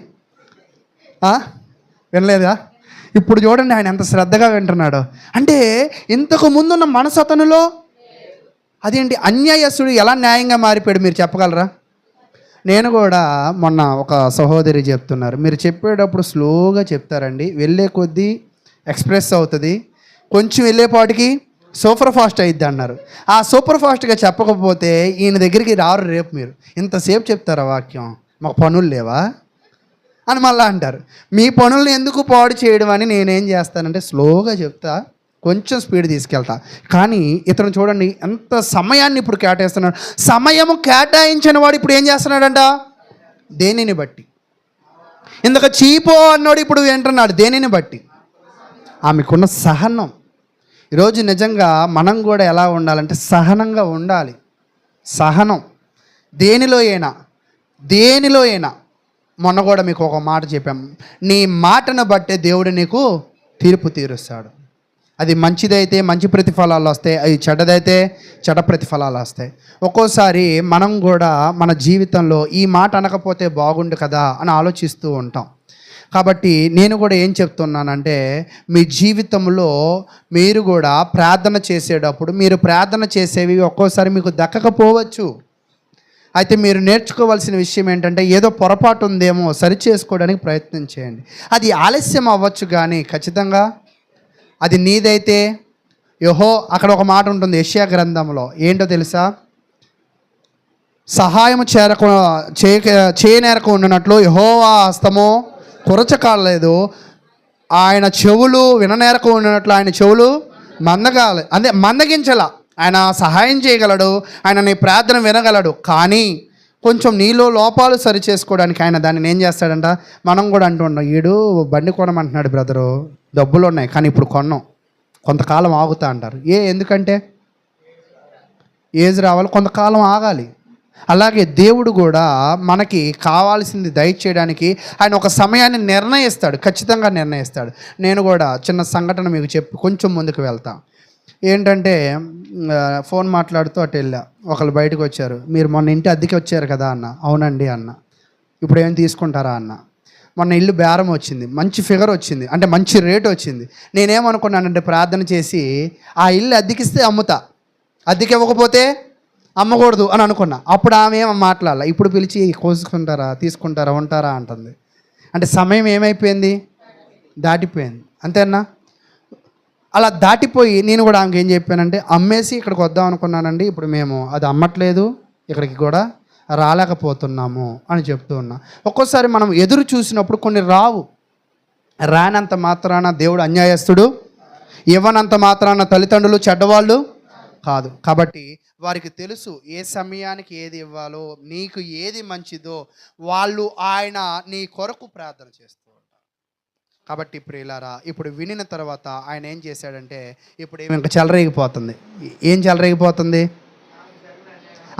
వినలేదా? ఇప్పుడు చూడండి ఆయన ఎంత శ్రద్ధగా వింటున్నాడు. అంటే ఇంతకు ముందున్న మనసు అతనిలో అదేంటి, అన్యాయస్తుడు ఎలా న్యాయంగా మారిపోయాడు మీరు చెప్పగలరా? నేను కూడా మొన్న ఒక సహోదరి చెప్తున్నారు, మీరు చెప్పేటప్పుడు స్లోగా చెప్తారండి, వెళ్ళే కొద్దీ ఎక్స్ప్రెస్ అవుతుంది, కొంచెం వెళ్ళేపాటికి సూపర్ ఫాస్ట్ అయిద్ది అన్నారు. ఆ సూపర్ ఫాస్ట్గా చెప్పకపోతే ఈయన దగ్గరికి రారు రేపు. మీరు ఇంతసేపు చెప్తారా వాక్యం, మాకు పనులు లేవా అని మళ్ళీ అంటారు. మీ పనులను ఎందుకు పాడు చేయడం అని నేనేం చేస్తానంటే స్లోగా చెప్తా, కొంచెం స్పీడ్ తీసుకెళ్తా. కానీ ఇతను చూడండి ఎంత సమయాన్ని ఇప్పుడు కేటాయిస్తున్నాడు. సమయము కేటాయించిన వాడు ఇప్పుడు ఏం చేస్తున్నాడంట? దేనిని బట్టి. ఇందాక చీపో అన్నాడు, ఇప్పుడు వింటున్నాడు దేనిని బట్టి? ఆమెకున్న సహనం. ఈరోజు నిజంగా మనం కూడా ఎలా ఉండాలంటే సహనంగా ఉండాలి. సహనం దేనిలో అయినా. మొన్న కూడా మీకు ఒక మాట చెప్పాం, నీ మాటను బట్టే దేవుడు నీకు తీర్పు తీరుస్తాడు. అది మంచిదైతే మంచి ప్రతిఫలాలు వస్తాయి, అది చెడ్డదైతే చెడ్డ ప్రతిఫలాలు వస్తాయి. ఒక్కోసారి మనం కూడా మన జీవితంలో ఈ మాట అనకపోతే బాగుండు కదా అని ఆలోచిస్తూ ఉంటాం. కాబట్టి నేను కూడా ఏం చెప్తున్నానంటే, మీ జీవితంలో మీరు కూడా ప్రార్థన చేసేటప్పుడు మీరు ప్రార్థన చేసేవి ఒక్కోసారి మీకు దక్కకపోవచ్చు. అయితే మీరు నేర్చుకోవాల్సిన విషయం ఏంటంటే, ఏదో పొరపాటు ఉందేమో సరి చేసుకోవడానికి ప్రయత్నం చేయండి. అది ఆలస్యం అవ్వచ్చు కానీ ఖచ్చితంగా అది నీదైతే అక్కడ ఒక మాట ఉంటుంది యెషయా గ్రంథంలో, ఏంటో తెలుసా? సహాయం చేయనేరకు ఉండినట్లు యెహోవా హస్తము కురచకాలేదు, ఆయన చెవులు విననేరకు ఉండినట్లు ఆయన చెవులు మందగించల. ఆయన సహాయం చేయగలడు, ఆయన నీ ప్రార్థన వినగలడు, కానీ కొంచెం నీలో లోపాలు సరి చేసుకోవడానికి ఆయన దాన్ని ఏం చేస్తాడంట? మనం కూడా అంటున్నాం, ఈడు బండి కొనమంటున్నాడు బ్రదరు, డబ్బులు ఉన్నాయి కానీ ఇప్పుడు కొన్నాం, కొంతకాలం ఆగుతా అంటారు. ఎందుకంటే ఏజ్ రావాలి, కొంతకాలం ఆగాలి. అలాగే దేవుడు కూడా మనకి కావాల్సింది దయచేయడానికి ఆయన ఒక సమయాన్ని నిర్ణయిస్తాడు, ఖచ్చితంగా నిర్ణయిస్తాడు. నేను కూడా చిన్న సంఘటన మీకు చెప్పి కొంచెం ముందుకు వెళ్తాను. ఏంటంటే ఫోన్ మాట్లాడుతూ అటు వెళ్ళా, ఒకళ్ళు బయటకు వచ్చారు, మీరు మొన్న ఇంటి అద్దెకి వచ్చారు కదా అన్న. అవునండి అన్న. ఇప్పుడు ఏం తీసుకుంటారా అన్న. మొన్న ఇల్లు బేరం వచ్చింది, మంచి ఫిగర్ వచ్చింది, అంటే మంచి రేట్ వచ్చింది. నేనేమనుకున్నానంటే ప్రార్థన చేసి ఆ ఇల్లు అద్దెకిస్తే అమ్ముతా, అద్దెకి ఇవ్వకపోతే అమ్మకూడదు అని అనుకున్నా. అప్పుడు ఆమె ఏమో మాట్లాడాల, ఇప్పుడు పిలిచి కోసుకుంటారా, తీసుకుంటారా, ఉంటారా అంటుంది. అంటే సమయం ఏమైపోయింది? దాటిపోయింది. అంతేనా? అలా దాటిపోయి నేను కూడా ఆమెకి ఏం చెప్పానంటే, అమ్మేసి ఇక్కడికి వద్దాం అనుకున్నానండి, ఇప్పుడు మేము అది అమ్మట్లేదు, ఇక్కడికి కూడా రాలేకపోతున్నాము అని చెప్తూ ఉన్నా. ఒక్కోసారి మనం ఎదురు చూసినప్పుడు కొన్ని రానంత మాత్రాన దేవుడు అన్యాయస్తుడు, ఇవ్వనంత మాత్రాన తల్లిదండ్రులు చెడ్డవాళ్ళు కాదు. కాబట్టి వారికి తెలుసు ఏ సమయానికి ఏది ఇవ్వాలో, నీకు ఏది మంచిదో వాళ్ళు ఆయన నీ కొరకు ప్రార్థన చేస్తూ ఉంటారు. కాబట్టి ప్రియులారా, ఇప్పుడు వినిన తర్వాత ఆయన ఏం చేశాడంటే, ఇప్పుడు ఏమి ఇంకా చెలరేగిపోతుంది. ఏం చెలరేగిపోతుంది?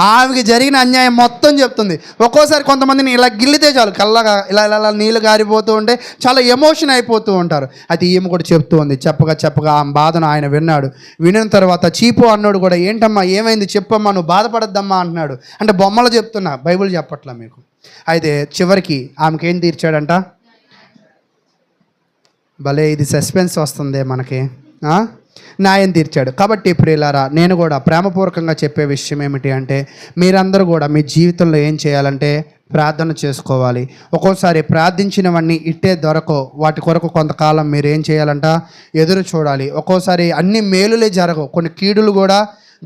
ఆమెకి జరిగిన అన్యాయం మొత్తం చెప్తుంది. ఒక్కోసారి కొంతమందిని ఇలా గిల్లితే చాలు కళ్ళగా ఇలా నీళ్ళు గారిపోతూ ఉంటే చాలా ఎమోషన్ అయిపోతూ ఉంటారు. అది ఈమె కూడా చెప్తూ ఉంది. చెప్పగా ఆ బాధను ఆయన విన్నాడు. వినిన తర్వాత చీపు అన్నాడు కూడా, ఏంటమ్మా ఏమైంది చెప్పమ్మా, నువ్వు బాధపడద్దమ్మా అంటున్నాడు. అంటే బొమ్మలు చెప్తున్నా, బైబిల్ చెప్పట్లా మీకు. అయితే చివరికి ఆమెకి ఏం తీర్చాడంట? భలే ఇది సస్పెన్స్ వస్తుంది మనకి. న్యాయం తీర్చాడు. కాబట్టి ప్రియులారా, నేను కూడా ప్రేమపూర్వకంగా చెప్పే విషయం ఏమిటి అంటే, మీరందరూ కూడా మీ జీవితంలో ఏం చేయాలంటే ప్రార్థన చేసుకోవాలి. ఒక్కోసారి ప్రార్థించినవన్నీ ఇట్టే దొరకవు, వాటి కొరకు కొంతకాలం మీరు ఏం చేయాలంట? ఎదురు చూడాలి. ఒక్కోసారి అన్ని మేలులే జరగవు, కొన్ని కీడులు కూడా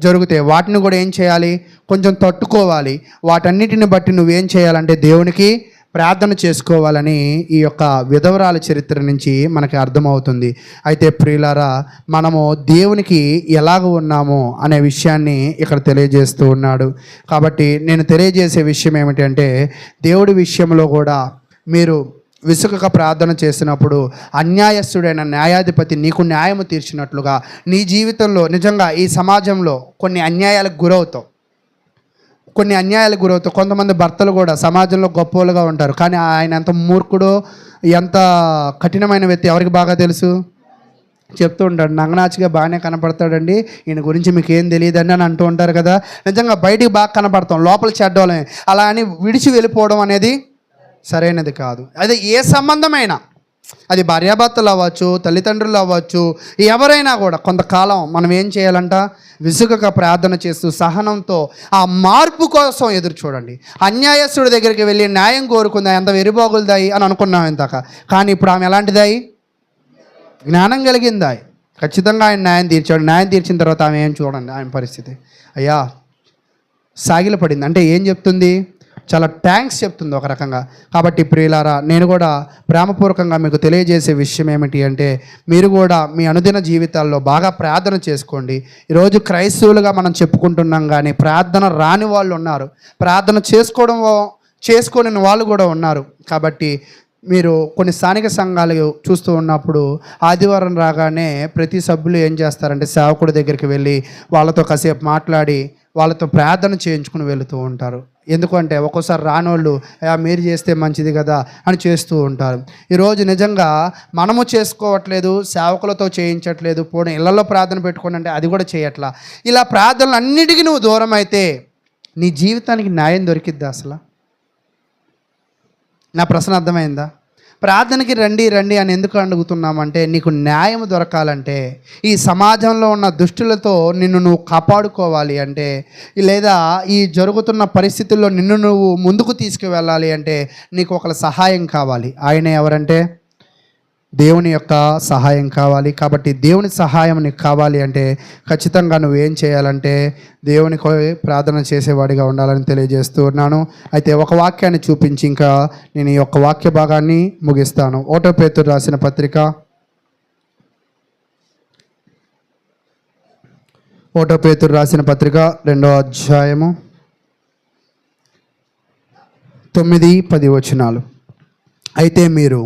జరుగుతాయి. వాటిని కూడా ఏం చేయాలి? కొంచెం తట్టుకోవాలి. వాటన్నిటిని బట్టి నువ్వేం చేయాలంటే దేవునికి ప్రార్థన చేసుకోవాలని ఈ యొక్క విధవరాల చరిత్ర నుంచి మనకి అర్థమవుతుంది. అయితే ప్రియులారా, మనము దేవునికి ఎలాగ ఉన్నామో అనే విషయాన్ని ఇక్కడ తెలియజేస్తూ ఉన్నాడు. కాబట్టి నేను తెలియజేసే విషయం ఏమిటంటే, దేవుడి విషయంలో కూడా మీరు విసుగక ప్రార్థన చేసినప్పుడు అన్యాయస్తుడైన న్యాయాధిపతి నీకు న్యాయము తీర్చినట్లుగా నీ జీవితంలో నిజంగా ఈ సమాజంలో కొన్ని అన్యాయాలకు గురవుతావు. కొంతమంది భర్తలు కూడా సమాజంలో గొప్పలుగా ఉంటారు, కానీ ఆయన ఎంత మూర్ఖుడో, ఎంత కఠినమైన వ్యక్తి ఎవరికి బాగా తెలుసు? చెప్తూ ఉంటాడు, నంగనాచిగా బాగానే కనపడతాడండి, ఈయన గురించి మీకు ఏం తెలియదండి అని అంటూ ఉంటారు కదా. నిజంగా బయటికి బాగా కనపడతాం, లోపల చెడ్డోళ్ళమే. అలా అని విడిచి వెళ్ళిపోవడం అనేది సరైనది కాదు. అదే ఏ సంబంధమైనా, అది భార్యాభర్తలు అవ్వచ్చు, తల్లిదండ్రులు అవ్వచ్చు, ఎవరైనా కూడా కొంతకాలం మనం ఏం చేయాలంట? విసుగక ప్రార్థన చేస్తూ సహనంతో ఆ మార్పు కోసం ఎదురు చూడండి. అన్యాయస్తుడి దగ్గరికి వెళ్ళి న్యాయం కోరుకుందా, ఎంత వెరిబాగులదాయి అని అనుకున్నాం ఇందాక. కానీ ఇప్పుడు ఆమె ఎలాంటిదాయి? జ్ఞానం కలిగిందాయి. ఖచ్చితంగా ఆయన న్యాయం తీర్చాడు. న్యాయం తీర్చిన తర్వాత ఆమె ఏం చూడండి, ఆమె పరిస్థితి అయ్యా సాగిలపడింది. అంటే ఏం చెప్తుంది? చాలా థ్యాంక్స్ చెప్తుంది ఒక రకంగా. కాబట్టి ప్రియులారా, నేను కూడా ప్రేమపూర్వకంగా మీకు తెలియజేసే విషయం ఏమిటి అంటే, మీరు కూడా మీ అనుదిన జీవితాల్లో బాగా ప్రార్థన చేసుకోండి. ఈరోజు క్రైస్తవులుగా మనం చెప్పుకుంటున్నాం, కానీ ప్రార్థన రాని వాళ్ళు ఉన్నారు, ప్రార్థన చేసుకోని వాళ్ళు కూడా ఉన్నారు. కాబట్టి మీరు కొన్ని స్థానిక సంఘాలు చూస్తూ ఉన్నప్పుడు ఆదివారం రాగానే ప్రతి సభ్యులు ఏం చేస్తారంటే సేవకుడి దగ్గరికి వెళ్ళి వాళ్ళతో కాసేపు మాట్లాడి వాళ్ళతో ప్రార్థన చేయించుకుని వెళుతూ ఉంటారు. ఎందుకంటే ఒక్కోసారి రానోళ్ళు మీరు చేస్తే మంచిది కదా అని చేస్తూ ఉంటారు. ఈరోజు నిజంగా మనము చేసుకోవట్లేదు, సేవకులతో చేయించట్లేదు, పోనీ ఇళ్లలో ప్రార్థన పెట్టుకోండి అంటే అది కూడా చేయట్లా. ఇలా ప్రార్థనలు అన్నిటికీ నువ్వు దూరం అయితే నీ జీవితానికి న్యాయం దొరికిద్దా? అసలు నా ప్రశ్న అర్థమైందా? ప్రార్థనకి రండి అని ఎందుకు అడుగుతున్నామంటే, నీకు న్యాయం దొరకాలంటే, ఈ సమాజంలో ఉన్న దుష్టులతో నిన్ను నువ్వు కాపాడుకోవాలి అంటే, లేదా ఈ జరుగుతున్న పరిస్థితుల్లో నిన్ను నువ్వు ముందుకు తీసుకువెళ్ళాలి అంటే నీకు ఒకళ్ళ సహాయం కావాలి. ఆయన ఎవరంటే దేవుని యొక్క సహాయం కావాలి. కాబట్టి దేవుని సహాయం నీకు కావాలి అంటే ఖచ్చితంగా నువ్వేం చేయాలంటే దేవునికి ప్రార్థన చేసేవాడిగా ఉండాలని తెలియజేస్తూ ఉన్నాను. అయితే ఒక వాక్యాన్ని చూపించి ఇంకా నేను ఈ యొక్క వాక్య భాగాన్ని ముగిస్తాను. 1 పేతురు రాసిన పత్రిక 1 పేతురు రాసిన పత్రిక 2వ అధ్యాయము 9-10 వచనాలు. అయితే మీరు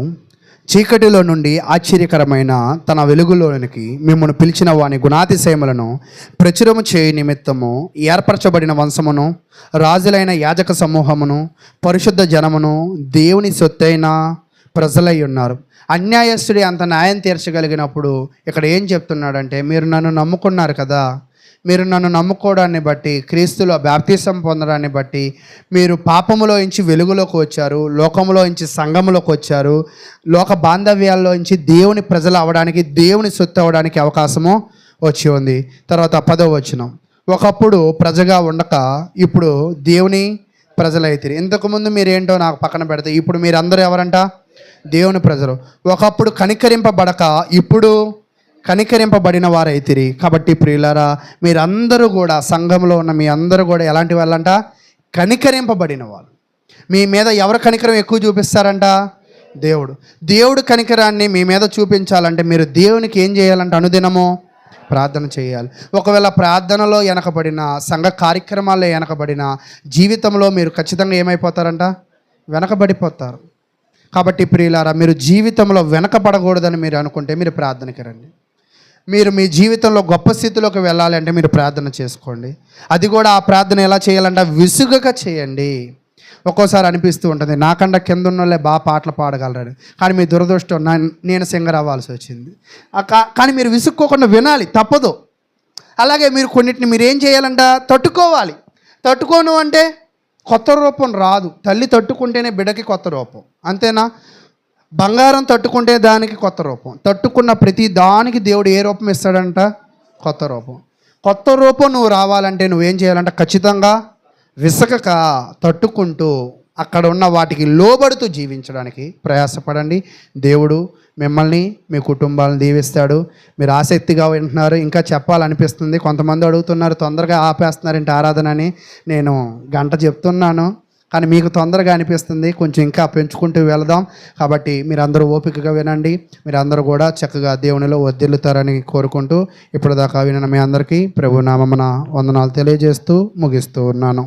చీకటిలో నుండి ఆశ్చర్యకరమైన తన వెలుగులోనికి మిమ్మల్ని పిలిచిన వాని గుణాతిశయములను ప్రచురము చేయి నిమిత్తము ఏర్పరచబడిన వంశమును, రాజులైన యాజక సమూహమును, పరిశుద్ధ జనమును, దేవుని సొత్తైన ప్రజలై ఉన్నారు. అన్యాయస్తుడి అంత న్యాయం తీర్చగలిగినప్పుడు ఇక్కడ ఏం చెప్తున్నాడంటే, మీరు నన్ను నమ్ముకున్నారు కదా, మీరు నన్ను నమ్ముకోవడాన్ని బట్టి, క్రీస్తులో బాప్తిసం పొందడాన్ని బట్టి మీరు పాపములో నుంచి వెలుగులోకి వచ్చారు, లోకములో నుంచి సంఘములోకి వచ్చారు, లోక బాంధవ్యాల్లో నుంచి దేవుని ప్రజలు అవ్వడానికి, దేవుని సొత్తు అవ్వడానికి అవకాశము వచ్చి ఉంది. తర్వాత 10వ వచనం, ఒకప్పుడు ప్రజగా ఉండక ఇప్పుడు దేవుని ప్రజలైతే. ఇంతకుముందు మీరేంటో నాకు పక్కన పెడితే ఇప్పుడు మీరందరూ ఎవరంట? దేవుని ప్రజలు. ఒకప్పుడు కనికరింపబడక ఇప్పుడు కనికరింపబడిన వారైతిరి. కాబట్టి ప్రియులారా, మీరందరూ కూడా, సంఘంలో ఉన్న మీ అందరూ కూడా ఎలాంటి వాళ్ళంట? కనికరింపబడిన వాళ్ళు. మీ మీద ఎవరు కనికరం ఎక్కువ చూపిస్తారంట? దేవుడు కనికరాన్ని మీ మీద చూపించాలంటే మీరు దేవునికి ఏం చేయాలంటే అనుదినము ప్రార్థన చేయాలి. ఒకవేళ ప్రార్థనలో వెనకబడిన, సంఘ కార్యక్రమాల్లో వెనకబడిన జీవితంలో మీరు ఖచ్చితంగా ఏమైపోతారంట? వెనకబడిపోతారు. కాబట్టి ప్రియులారా, మీరు జీవితంలో వెనకబడకూడదని మీరు అనుకుంటే మీరు ప్రార్థనకి రండి. మీరు మీ జీవితంలో గొప్ప స్థితిలోకి వెళ్ళాలి అంటే మీరు ప్రార్థన చేసుకోండి. అది కూడా ఆ ప్రార్థన ఎలా చేయాలంటే విసుగక చేయండి. ఒక్కోసారి అనిపిస్తూ ఉంటుంది, నాకంటే కింద ఉన్నోళ్ళే బాగా పాటలు పాడగలరు, కానీ మీ దురదృష్టం నేను సింగర్ అవ్వాల్సి వచ్చింది. కానీ మీరు విసుక్కోకుండా వినాలి, తప్పదు. అలాగే మీరు కొన్నిటిని మీరు ఏం చేయాలంట? తట్టుకోవాలి. తట్టుకోను అంటే కొత్త రూపం రాదు. తల్లి తట్టుకుంటేనే బిడ్డకి కొత్త రూపం, అంతేనా? బంగారం తట్టుకుంటే దానికి కొత్త రూపం. తట్టుకున్న ప్రతి దానికి దేవుడు ఏ రూపం ఇస్తాడంట? కొత్త రూపం. కొత్త రూపం నువ్వు రావాలంటే నువ్వేం చేయాలంటే ఖచ్చితంగా విసకక తట్టుకుంటూ అక్కడ ఉన్న వాటికి లోబడుతూ జీవించడానికి ప్రయాసపడండి. దేవుడు మిమ్మల్ని, మీ కుటుంబాలను దీవిస్తాడు. మీరు ఆసక్తిగా వింటున్నారు, ఇంకా చెప్పాలనిపిస్తుంది. కొంతమంది అడుగుతున్నారు, తొందరగా ఆపేస్తున్నారంటే ఆరాధన అని. నేను గంట చెప్తున్నాను, కానీ మీకు తొందరగా అనిపిస్తుంది, కొంచెం ఇంకా పెంచుకుంటూ వెళదాం. కాబట్టి మీరందరూ ఓపికగా వినండి. మీరందరూ కూడా చక్కగా దేవునిలో వర్ధిల్లుతారని కోరుకుంటూ ఇప్పుడు దాకా విన్న మీ అందరికీ ప్రభు నామమున వందనాలు తెలియజేస్తూ ముగిస్తూ ఉన్నాను.